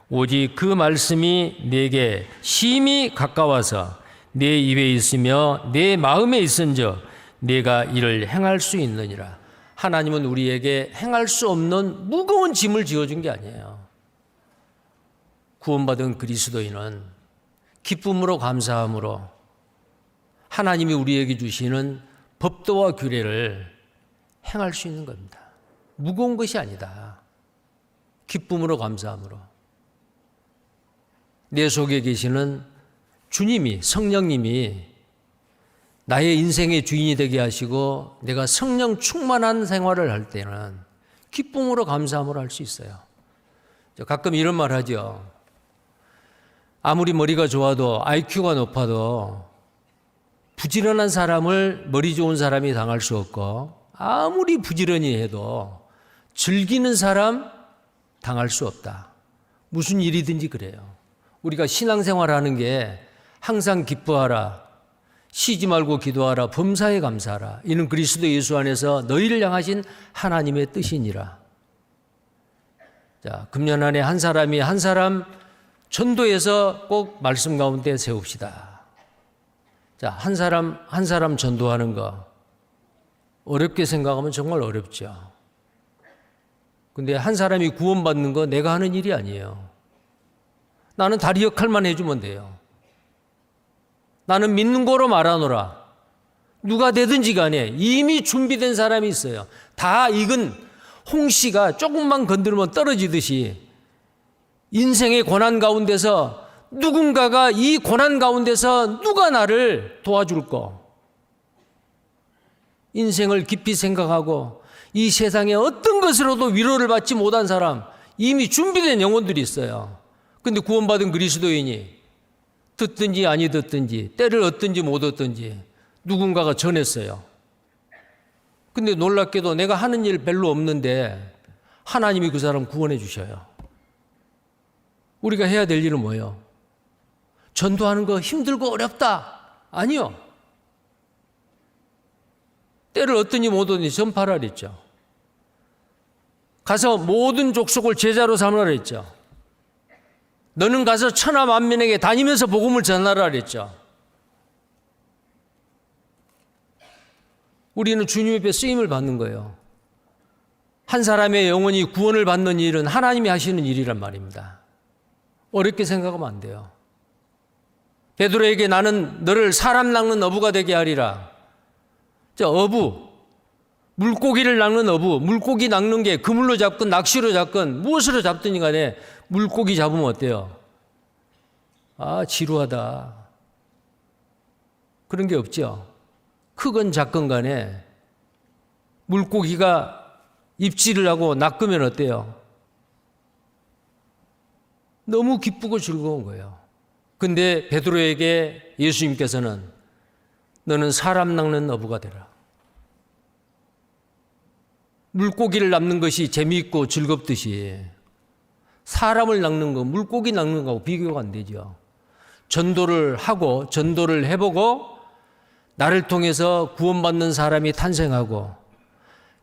Speaker 1: 오직 그 말씀이 내게 심히 가까워서 내 입에 있으며 내 마음에 있은즉 내가 이를 행할 수 있느니라. 하나님은 우리에게 행할 수 없는 무거운 짐을 지어준 게 아니에요. 구원받은 그리스도인은 기쁨으로 감사함으로 하나님이 우리에게 주시는 법도와 규례를 행할 수 있는 겁니다. 무거운 것이 아니다. 기쁨으로 감사함으로. 내 속에 계시는 주님이, 성령님이 나의 인생의 주인이 되게 하시고 내가 성령 충만한 생활을 할 때는 기쁨으로 감사함으로 할 수 있어요. 가끔 이런 말 하죠. 아무리 머리가 좋아도 IQ가 높아도 부지런한 사람을 머리 좋은 사람이 당할 수 없고 아무리 부지런히 해도 즐기는 사람 당할 수 없다. 무슨 일이든지 그래요. 우리가 신앙생활하는 게 항상 기뻐하라, 쉬지 말고 기도하라, 범사에 감사하라. 이는 그리스도 예수 안에서 너희를 향하신 하나님의 뜻이니라. 자, 금년 안에 한 사람이 한 사람 전도해서 꼭 말씀 가운데 세웁시다. 자, 한 사람 전도하는 거 어렵게 생각하면 정말 어렵죠. 근데 한 사람이 구원받는 거 내가 하는 일이 아니에요. 나는 다리 역할만 해주면 돼요. 나는 믿는 거로 말하노라. 누가 되든지 간에 이미 준비된 사람이 있어요. 다 익은 홍시가 조금만 건드리면 떨어지듯이 인생의 고난 가운데서 누군가가 이 고난 가운데서 누가 나를 도와줄 거. 인생을 깊이 생각하고 이 세상에 어떤 것으로도 위로를 받지 못한 사람, 이미 준비된 영혼들이 있어요. 근데 구원받은 그리스도인이 듣든지 아니 듣든지 때를 얻든지 못 얻든지 누군가가 전했어요. 근데 놀랍게도 내가 하는 일 별로 없는데 하나님이 그 사람 구원해 주셔요. 우리가 해야 될 일은 뭐예요? 전도하는 거 힘들고 어렵다. 아니요. 때를 얻든지 못 얻든지 전파라 그랬죠. 가서 모든 족속을 제자로 삼으라 그랬죠. 너는 가서 천하 만민에게 다니면서 복음을 전하라 그랬죠. 우리는 주님 앞에 쓰임을 받는 거예요. 한 사람의 영혼이 구원을 받는 일은 하나님이 하시는 일이란 말입니다. 어렵게 생각하면 안 돼요. 베드로에게 나는 너를 사람 낚는 어부가 되게 하리라. 어부, 물고기를 낚는 어부, 물고기 낚는 게 그물로 잡건 낚시로 잡건 무엇으로 잡든지 간에 물고기 잡으면 어때요? 아, 지루하다. 그런 게 없죠. 크건 작건 간에 물고기가 입질을 하고 낚으면 어때요? 너무 기쁘고 즐거운 거예요. 근데 베드로에게 예수님께서는 너는 사람 낚는 어부가 되라. 물고기를 낚는 것이 재미있고 즐겁듯이 사람을 낚는 거, 물고기 낚는 거하고 비교가 안 되죠. 전도를 하고 전도를 해보고 나를 통해서 구원받는 사람이 탄생하고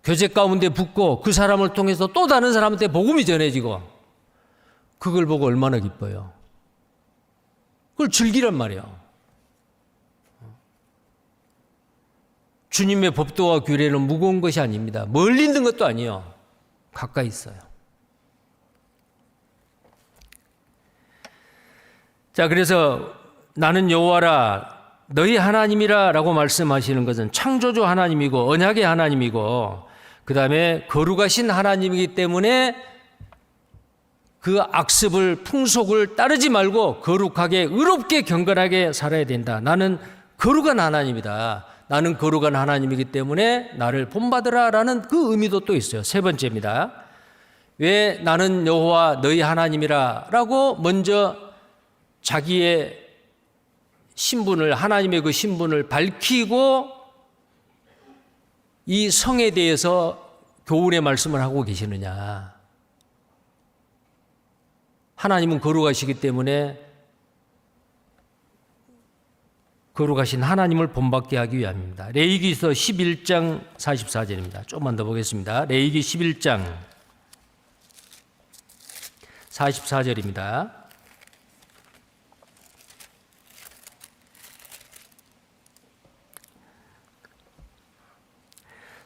Speaker 1: 교제 가운데 붙고 그 사람을 통해서 또 다른 사람한테 복음이 전해지고 그걸 보고 얼마나 기뻐요. 그걸 즐기란 말이에요. 주님의 법도와 규례는 무거운 것이 아닙니다. 멀리 있는 것도 아니에요. 가까이 있어요. 자, 그래서 나는 여호와라 너희 하나님이라 라고 말씀하시는 것은 창조주 하나님이고 언약의 하나님이고 그 다음에 거룩하신 하나님이기 때문에 그 악습을 풍속을 따르지 말고 거룩하게 의롭게 경건하게 살아야 된다. 나는 거룩한 하나님이다. 나는 거룩한 하나님이기 때문에 나를 본받으라 라는 그 의미도 또 있어요. 세 번째입니다. 왜 나는 여호와 너희 하나님이라 라고 먼저 자기의 신분을 하나님의 그 신분을 밝히고 이 성에 대해서 교훈의 말씀을 하고 계시느냐. 하나님은 거룩하시기 때문에 거룩하신 하나님을 본받게 하기 위함입니다. 레위기서 11장 44절입니다. 조금만 더 보겠습니다. 레위기 11장 44절입니다.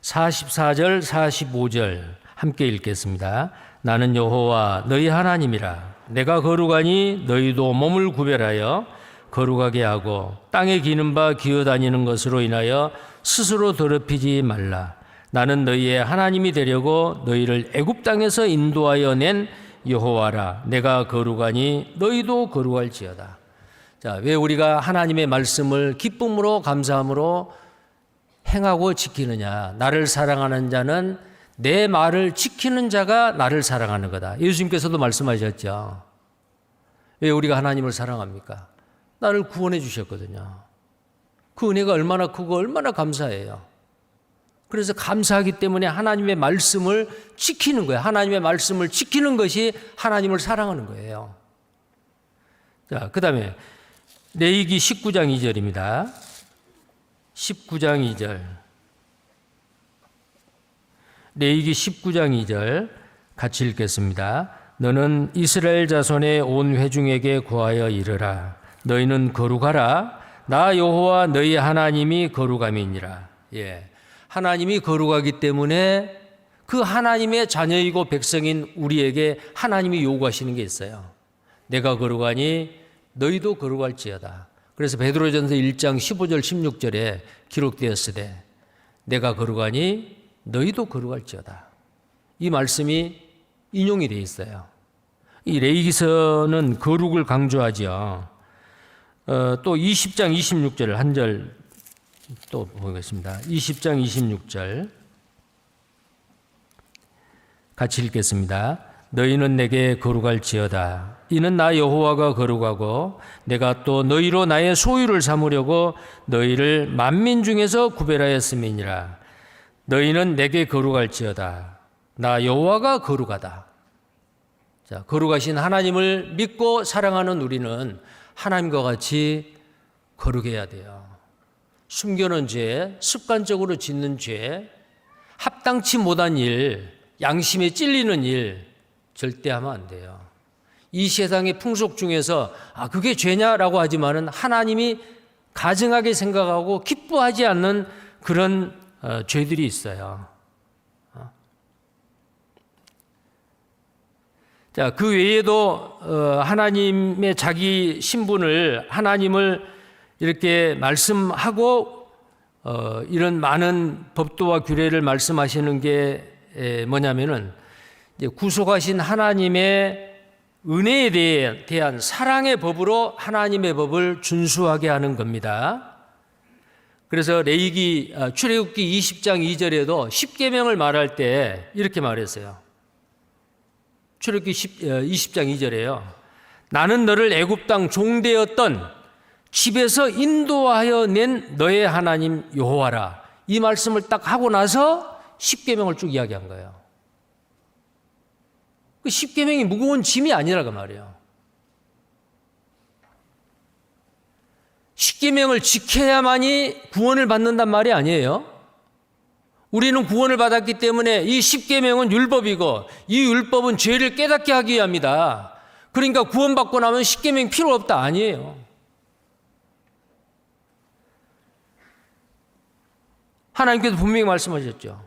Speaker 1: (44절) (45절) 함께 읽겠습니다. 나는 여호와 너희 하나님이라. 내가 거룩하니 너희도 몸을 구별하여 거룩하게 하고 땅에 기는 바 기어다니는 것으로 인하여 스스로 더럽히지 말라. 나는 너희의 하나님이 되려고 너희를 애굽 땅에서 인도하여 낸 여호와라. 내가 거룩하니 너희도 거룩할지어다. 자, 왜 우리가 하나님의 말씀을 기쁨으로 감사함으로 행하고 지키느냐. 나를 사랑하는 자는 내 말을 지키는 자가 나를 사랑하는 거다. 예수님께서도 말씀하셨죠. 왜 우리가 하나님을 사랑합니까? 나를 구원해 주셨거든요. 그 은혜가 얼마나 크고 얼마나 감사해요. 그래서 감사하기 때문에 하나님의 말씀을 지키는 거예요. 하나님의 말씀을 지키는 것이 하나님을 사랑하는 거예요. 자, 그 다음에 레위기 19장 2절입니다. 19장 2절. 레위기 19장 2절 같이 읽겠습니다. 너는 이스라엘 자손의 온 회중에게 구하여 이르라. 너희는 거룩하라. 나 여호와 너희 하나님이 거룩함이니라. 예, 하나님이 거룩하기 때문에 그 하나님의 자녀이고 백성인 우리에게 하나님이 요구하시는 게 있어요. 내가 거룩하니 너희도 거룩할지어다. 그래서 베드로전서 1장 15절 16절에 기록되었으되 내가 거룩하니 너희도 거룩할지어다. 이 말씀이 인용이 되어 있어요. 이 레위기서는 거룩을 강조하지요. 또 20장 26절 한 절 또 보겠습니다. 20장 26절 같이 읽겠습니다. 너희는 내게 거룩할지어다. 이는 나 여호와가 거룩하고 내가 또 너희로 나의 소유를 삼으려고 너희를 만민 중에서 구별하였음이니라. 너희는 내게 거룩할지어다. 나 여호와가 거룩하다. 자, 거룩하신 하나님을 믿고 사랑하는 우리는 하나님과 같이 거룩해야 돼요. 숨겨놓은 죄, 습관적으로 짓는 죄, 합당치 못한 일, 양심에 찔리는 일 절대 하면 안 돼요. 이 세상의 풍속 중에서 그게 죄냐라고 하지만은 하나님이 가증하게 생각하고 기뻐하지 않는 그런 죄들이 있어요. 자, 그 외에도 하나님의 자기 신분을 하나님을 이렇게 말씀하고 이런 많은 법도와 규례를 말씀하시는 게 뭐냐면은 이제 구속하신 하나님의 은혜에 대한 사랑의 법으로 하나님의 법을 준수하게 하는 겁니다. 그래서 출애굽기 20장 2절에도 십계명을 말할 때 이렇게 말했어요. 출애굽기 20장 2절에요. 나는 너를 애굽 땅 종되었던 집에서 인도하여 낸 너의 하나님 여호와라. 이 말씀을 딱 하고 나서 십계명을 쭉 이야기한 거예요. 그 십계명이 무거운 짐이 아니라고 말이에요. 십계명을 지켜야만이 구원을 받는단 말이 아니에요. 우리는 구원을 받았기 때문에 이 십계명은 율법이고 이 율법은 죄를 깨닫게 하기 위함이다. 그러니까 구원받고 나면 십계명 필요 없다 아니에요. 하나님께서 분명히 말씀하셨죠.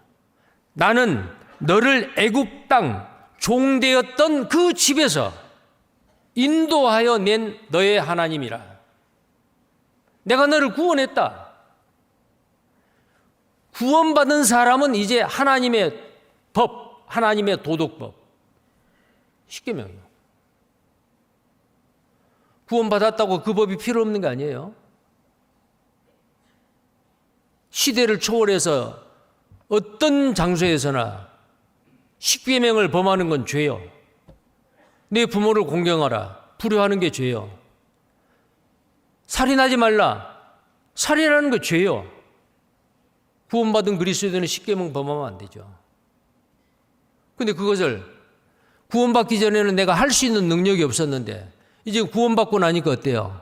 Speaker 1: 나는 너를 애굽 땅 종되었던 그 집에서 인도하여 낸 너의 하나님이라. 내가 너를 구원했다. 구원받은 사람은 이제 하나님의 법, 하나님의 도덕법, 십계명이에요. 구원받았다고 그 법이 필요 없는 게 아니에요. 시대를 초월해서 어떤 장소에서나 십계명을 범하는 건 죄요. 내 부모를 공경하라. 불효하는 게 죄요. 살인하지 말라. 살인하는 게 죄요. 구원받은 그리스도인은 십계명 범하면 안 되죠. 그런데 그것을 구원받기 전에는 내가 할 수 있는 능력이 없었는데 이제 구원받고 나니까 어때요?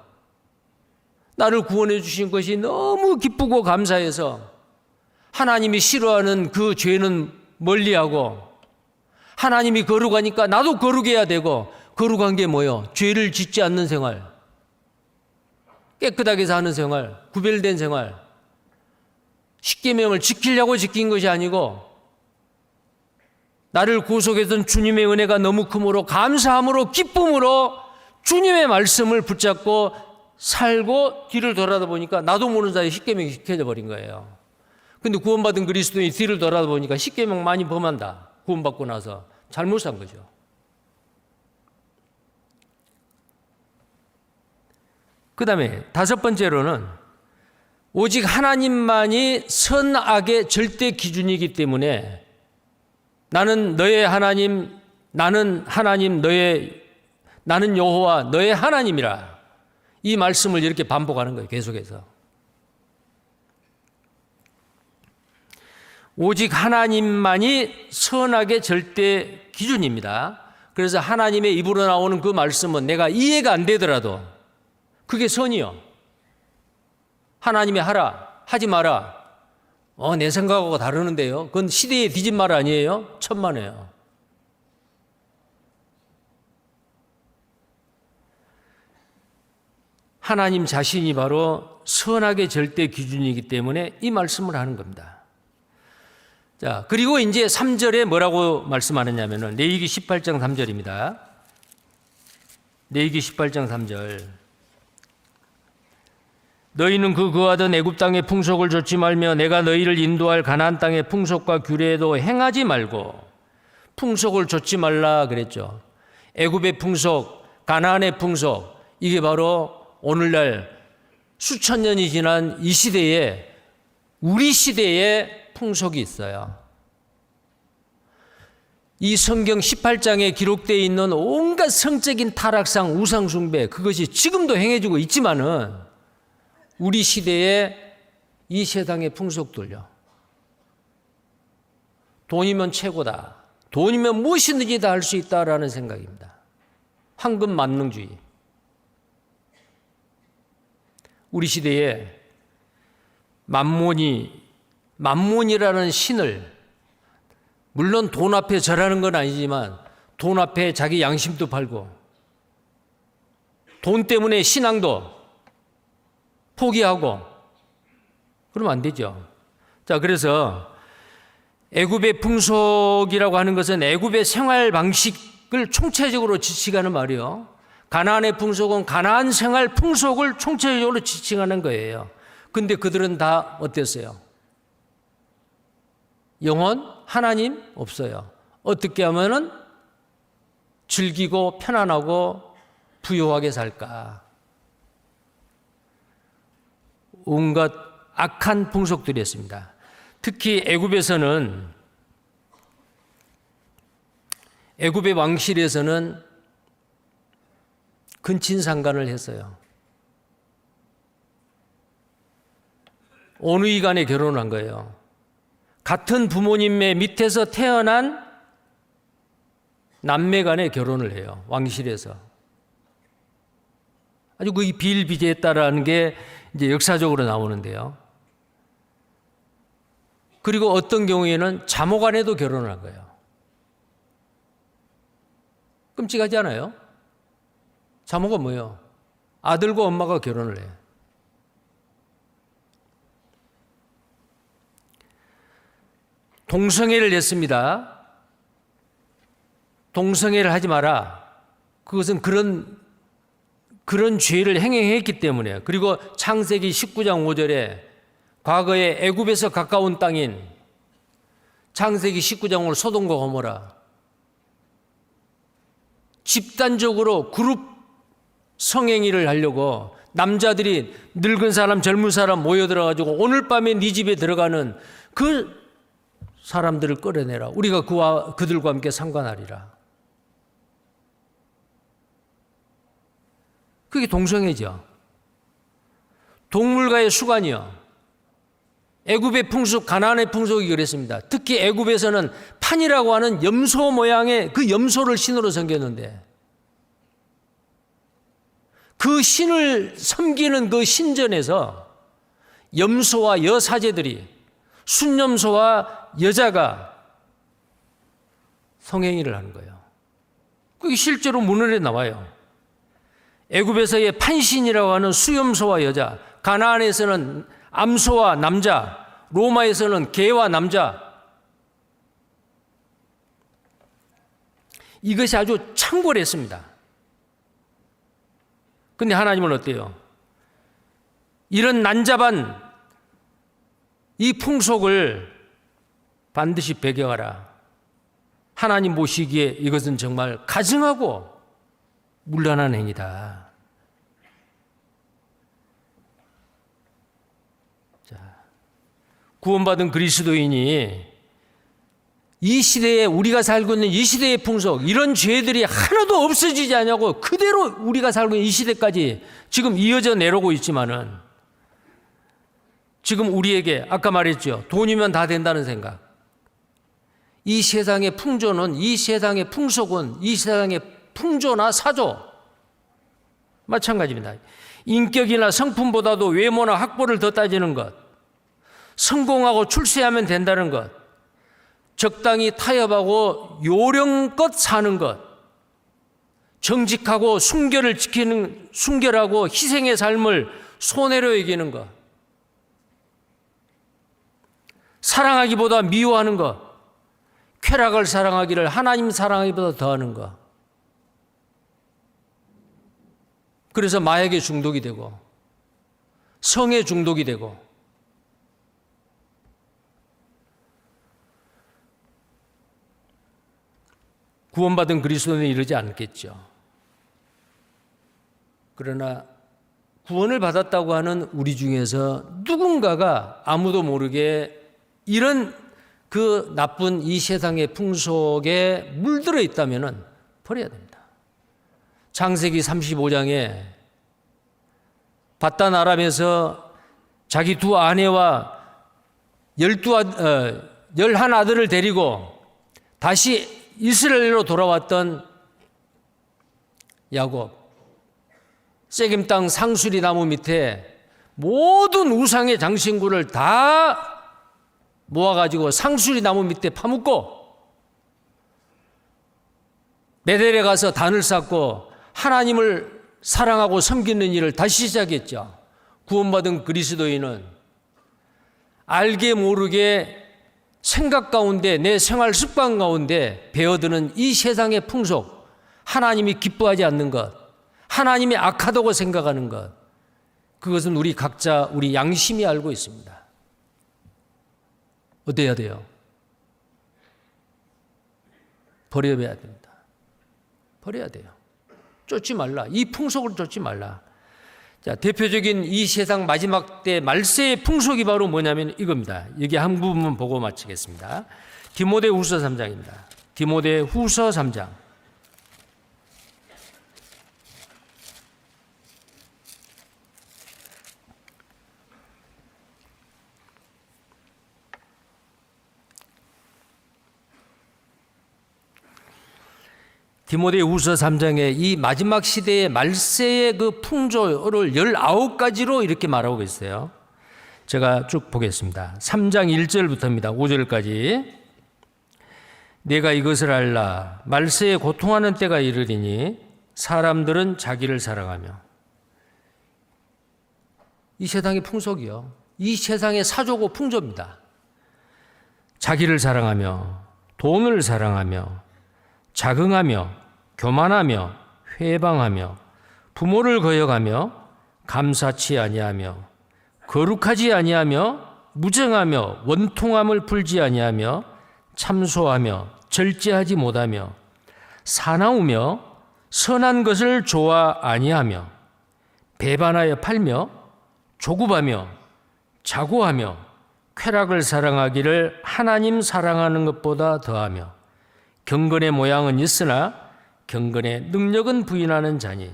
Speaker 1: 나를 구원해 주신 것이 너무 기쁘고 감사해서 하나님이 싫어하는 그 죄는 멀리하고 하나님이 거룩하니까 나도 거룩해야 되고 거룩한 게 뭐예요? 죄를 짓지 않는 생활, 깨끗하게 사는 생활, 구별된 생활. 십계명을 지키려고 지킨 것이 아니고 나를 구속했던 주님의 은혜가 너무 크므로 감사함으로 기쁨으로 주님의 말씀을 붙잡고 살고 뒤를 돌아다 보니까 나도 모르는 사이에 십계명이 지켜져 버린 거예요. 근데 구원받은 그리스도인이 뒤를 돌아다 보니까 십계명 많이 범한다. 구원받고 나서 잘못 산 거죠. 그 다음에 다섯 번째로는 오직 하나님만이 선악의 절대 기준이기 때문에 나는 너의 하나님, 나는 하나님, 나는 여호와 너의 하나님이라. 이 말씀을 이렇게 반복하는 거예요. 계속해서. 오직 하나님만이 선악의 절대 기준입니다. 그래서 하나님의 입으로 나오는 그 말씀은 내가 이해가 안 되더라도 그게 선이요. 하나님이 하라, 하지 마라. 내 생각하고 다르는데요. 그건 시대에 뒤진 말 아니에요? 천만에요. 하나님 자신이 바로 선악의 절대 기준이기 때문에 이 말씀을 하는 겁니다. 자, 그리고 이제 3절에 뭐라고 말씀하느냐면은 레위기 18장 3절입니다. 레위기 18장 3절. 너희는 그 거하던 애굽 땅의 풍속을 좇지 말며 내가 너희를 인도할 가나안 땅의 풍속과 규례에도 행하지 말고 풍속을 좇지 말라 그랬죠. 애굽의 풍속, 가나안의 풍속, 이게 바로 오늘날 수천 년이 지난 이 시대에 우리 시대에 풍속이 있어요. 이 성경 18장에 기록되어 있는 온갖 성적인 타락상, 우상숭배, 그것이 지금도 행해지고 있지만은 우리 시대에 이 세상의 풍속들요. 돈이면 최고다. 돈이면 무엇이든지 다 할 수 있다라는 생각입니다. 황금 만능주의. 우리 시대에 만몬이라는 신을, 물론 돈 앞에 절하는 건 아니지만 돈 앞에 자기 양심도 팔고 돈 때문에 신앙도 포기하고 그러면 안 되죠. 자, 그래서 애굽의 풍속이라고 하는 것은 애굽의 생활 방식을 총체적으로 지칭하는 말이요. 가나안의 풍속은 가나안 생활 풍속을 총체적으로 지칭하는 거예요. 근데 그들은 다 어땠어요? 영혼, 하나님 없어요. 어떻게 하면은 즐기고 편안하고 부유하게 살까? 온갖 악한 풍속들이었습니다. 특히 애굽에서는, 애굽의 왕실에서는 근친상간을 했어요. 어느 간에 결혼한 거예요. 같은 부모님의 밑에서 태어난 남매 간에 결혼을 해요. 왕실에서. 아주 그 비일비재했다라는 게 이제 역사적으로 나오는데요. 그리고 어떤 경우에는 자모 간에도 결혼을 한 거예요. 끔찍하지 않아요? 자모가 뭐예요? 아들과 엄마가 결혼을 해요. 동성애를 했습니다. 동성애를 하지 마라. 그것은 그런 죄를 행했기 때문에. 그리고 창세기 19장 5절에 과거에 애굽에서 가까운 땅인 창세기 19장 5절 소돔과 고모라, 집단적으로 그룹 성행위를 하려고 남자들이 늙은 사람 젊은 사람 모여들어가지고 오늘 밤에 네 집에 들어가는 그 사람들을 끌어내라. 우리가 그들과 함께 상관하리라. 그게 동성애죠. 동물과의 수관이요. 애굽의 풍속, 가나안의 풍속이 그랬습니다. 특히 애굽에서는 판이라고 하는 염소 모양의 그 염소를 신으로 섬겼는데 그 신을 섬기는 그 신전에서 염소와 여사제들이, 순염소와 여자가 성행위를 하는 거예요. 그게 실제로 문헌에 나와요. 애굽에서의 판신이라고 하는 수염소와 여자, 가나안에서는 암소와 남자, 로마에서는 개와 남자. 이것이 아주 창궐했습니다. 근데 하나님은 어때요? 이런 난잡한 이 풍속을 반드시 배경하라. 하나님 보시기에 이것은 정말 가증하고 문란한 행위다. 자, 구원받은 그리스도인이 이 시대에, 우리가 살고 있는 이 시대의 풍속, 이런 죄들이 하나도 없어지지 않냐고 그대로 우리가 살고 있는 이 시대까지 지금 이어져 내려오고 있지만은 지금 우리에게 아까 말했죠. 돈이면 다 된다는 생각. 이 세상의 풍조는, 이 세상의 풍속은, 이 세상의 풍조나 사조 마찬가지입니다. 인격이나 성품보다도 외모나 학벌을 더 따지는 것, 성공하고 출세하면 된다는 것, 적당히 타협하고 요령껏 사는 것, 정직하고 순결을 지키는, 순결하고 희생의 삶을 손해로 여기는 것, 사랑하기보다 미워하는 것, 쾌락을 사랑하기를 하나님 사랑하기보다 더하는 것. 그래서 마약에 중독이 되고 성에 중독이 되고, 구원받은 그리스도인은 이러지 않겠죠. 그러나 구원을 받았다고 하는 우리 중에서 누군가가 아무도 모르게 이런 그 나쁜 이 세상의 풍속에 물들어 있다면 버려야 됩니다. 창세기 35장에 바단 아람에서 자기 두 아내와 11 아들을 데리고 다시 이스라엘로 돌아왔던 야곱, 세겜 땅 상수리 나무 밑에 모든 우상의 장신구를 다 모아가지고 상수리 나무 밑에 파묻고 베델에 가서 단을 쌓고 하나님을 사랑하고 섬기는 일을 다시 시작했죠. 구원받은 그리스도인은 알게 모르게 생각 가운데, 내 생활 습관 가운데 배어드는 이 세상의 풍속, 하나님이 기뻐하지 않는 것, 하나님이 악하다고 생각하는 것, 그것은 우리 각자 우리 양심이 알고 있습니다. 어때야 돼요? 버려야 됩니다. 버려야 돼요. 쫓지 말라. 이 풍속을 쫓지 말라. 자, 대표적인 이 세상 마지막 때 말세의 풍속이 바로 뭐냐면 이겁니다. 여기 한 부분 보고 마치겠습니다. 디모데후서 3장입니다. 디모데후서 3장. 디모데후서 3장에 이 마지막 시대의 말세의 그 풍조를 19가지로 이렇게 말하고 있어요. 제가 쭉 보겠습니다. 3장 1절부터입니다. 5절까지. 내가 이것을 알라. 말세에 고통하는 때가 이르리니 사람들은 자기를 사랑하며. 이 세상의 풍속이요. 이 세상의 사조고 풍조입니다. 자기를 사랑하며, 돈을 사랑하며, 자긍하며, 교만하며, 회방하며, 부모를 거역하며, 감사치 아니하며, 거룩하지 아니하며, 무정하며, 원통함을 풀지 아니하며, 참소하며, 절제하지 못하며, 사나우며, 선한 것을 좋아 아니하며, 배반하여 팔며, 조급하며, 자고하며, 쾌락을 사랑하기를 하나님 사랑하는 것보다 더하며, 경건의 모양은 있으나 경건의 능력은 부인하는 자니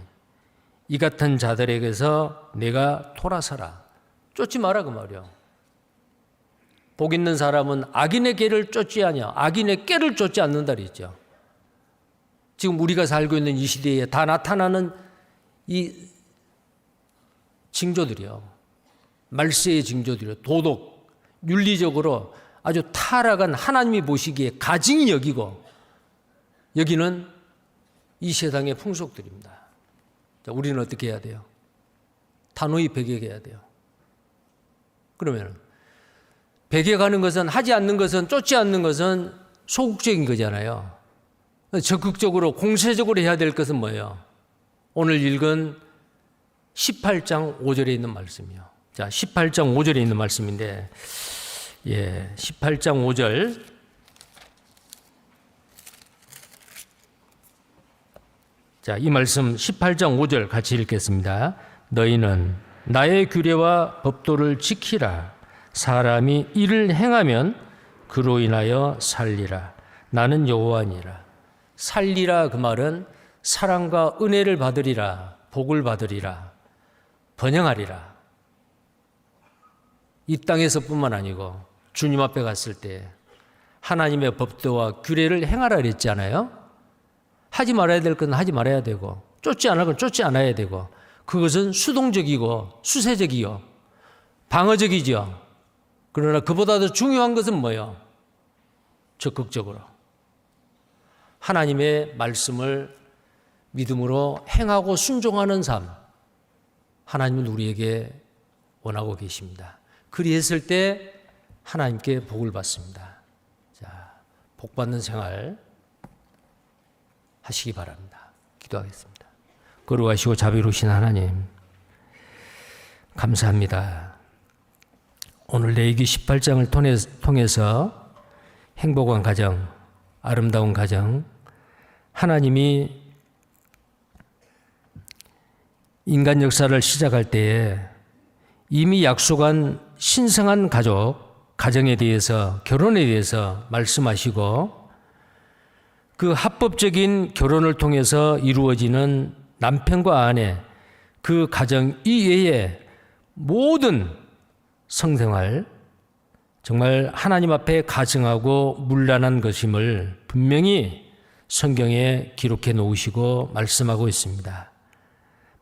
Speaker 1: 이 같은 자들에게서 내가 돌아서라. 쫓지 마라 그 말이요. 복 있는 사람은 악인의 꾀를 쫓지 아니야. 악인의 꾀를 쫓지 않는다 그랬죠. 지금 우리가 살고 있는 이 시대에 다 나타나는 이 징조들이요. 말세의 징조들이요. 도덕, 윤리적으로 아주 타락한 하나님이 보시기에 가증히 여기고 여기는 이 세상의 풍속들입니다. 자, 우리는 어떻게 해야 돼요? 단호히 배격해야 돼요. 그러면 배격하는 것은, 하지 않는 것은, 쫓지 않는 것은 소극적인 거잖아요. 적극적으로 공세적으로 해야 될 것은 뭐예요? 오늘 읽은 18장 5절에 있는 말씀이요. 자, 18장 5절에 있는 말씀인데, 18장 5절. 자, 이 말씀 18장 5절 같이 읽겠습니다. 너희는 나의 규례와 법도를 지키라. 사람이 이를 행하면 그로 인하여 살리라. 나는 여호와니라. 살리라 그 말은 사랑과 은혜를 받으리라. 복을 받으리라. 번영하리라. 이 땅에서뿐만 아니고 주님 앞에 갔을 때 하나님의 법도와 규례를 행하라 그랬잖아요. 하지 말아야 될 건 하지 말아야 되고 쫓지 않을 건 쫓지 않아야 되고 그것은 수동적이고 수세적이요. 방어적이죠. 그러나 그보다 더 중요한 것은 뭐예요? 적극적으로 하나님의 말씀을 믿음으로 행하고 순종하는 삶, 하나님은 우리에게 원하고 계십니다. 그리했을 때 하나님께 복을 받습니다. 자, 복 받는 생활 하시기 바랍니다. 기도하겠습니다. 거룩하시고 자비로우신 하나님, 감사합니다. 오늘 레위기 18장을 통해서 행복한 가정, 아름다운 가정, 하나님이 인간 역사를 시작할 때에 이미 약속한 신성한 가정에 대해서, 결혼에 대해서 말씀하시고 그 합법적인 결혼을 통해서 이루어지는 남편과 아내, 그 가정 이외의 모든 성생활, 정말 하나님 앞에 가증하고 문란한 것임을 분명히 성경에 기록해 놓으시고 말씀하고 있습니다.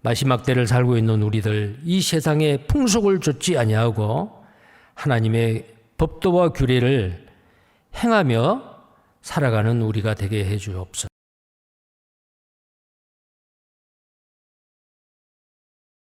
Speaker 1: 마지막 때를 살고 있는 우리들, 이 세상의 풍속을 좇지 아니하고 하나님의 법도와 규례를 행하며 살아가는 우리가 되게 해 주옵소서.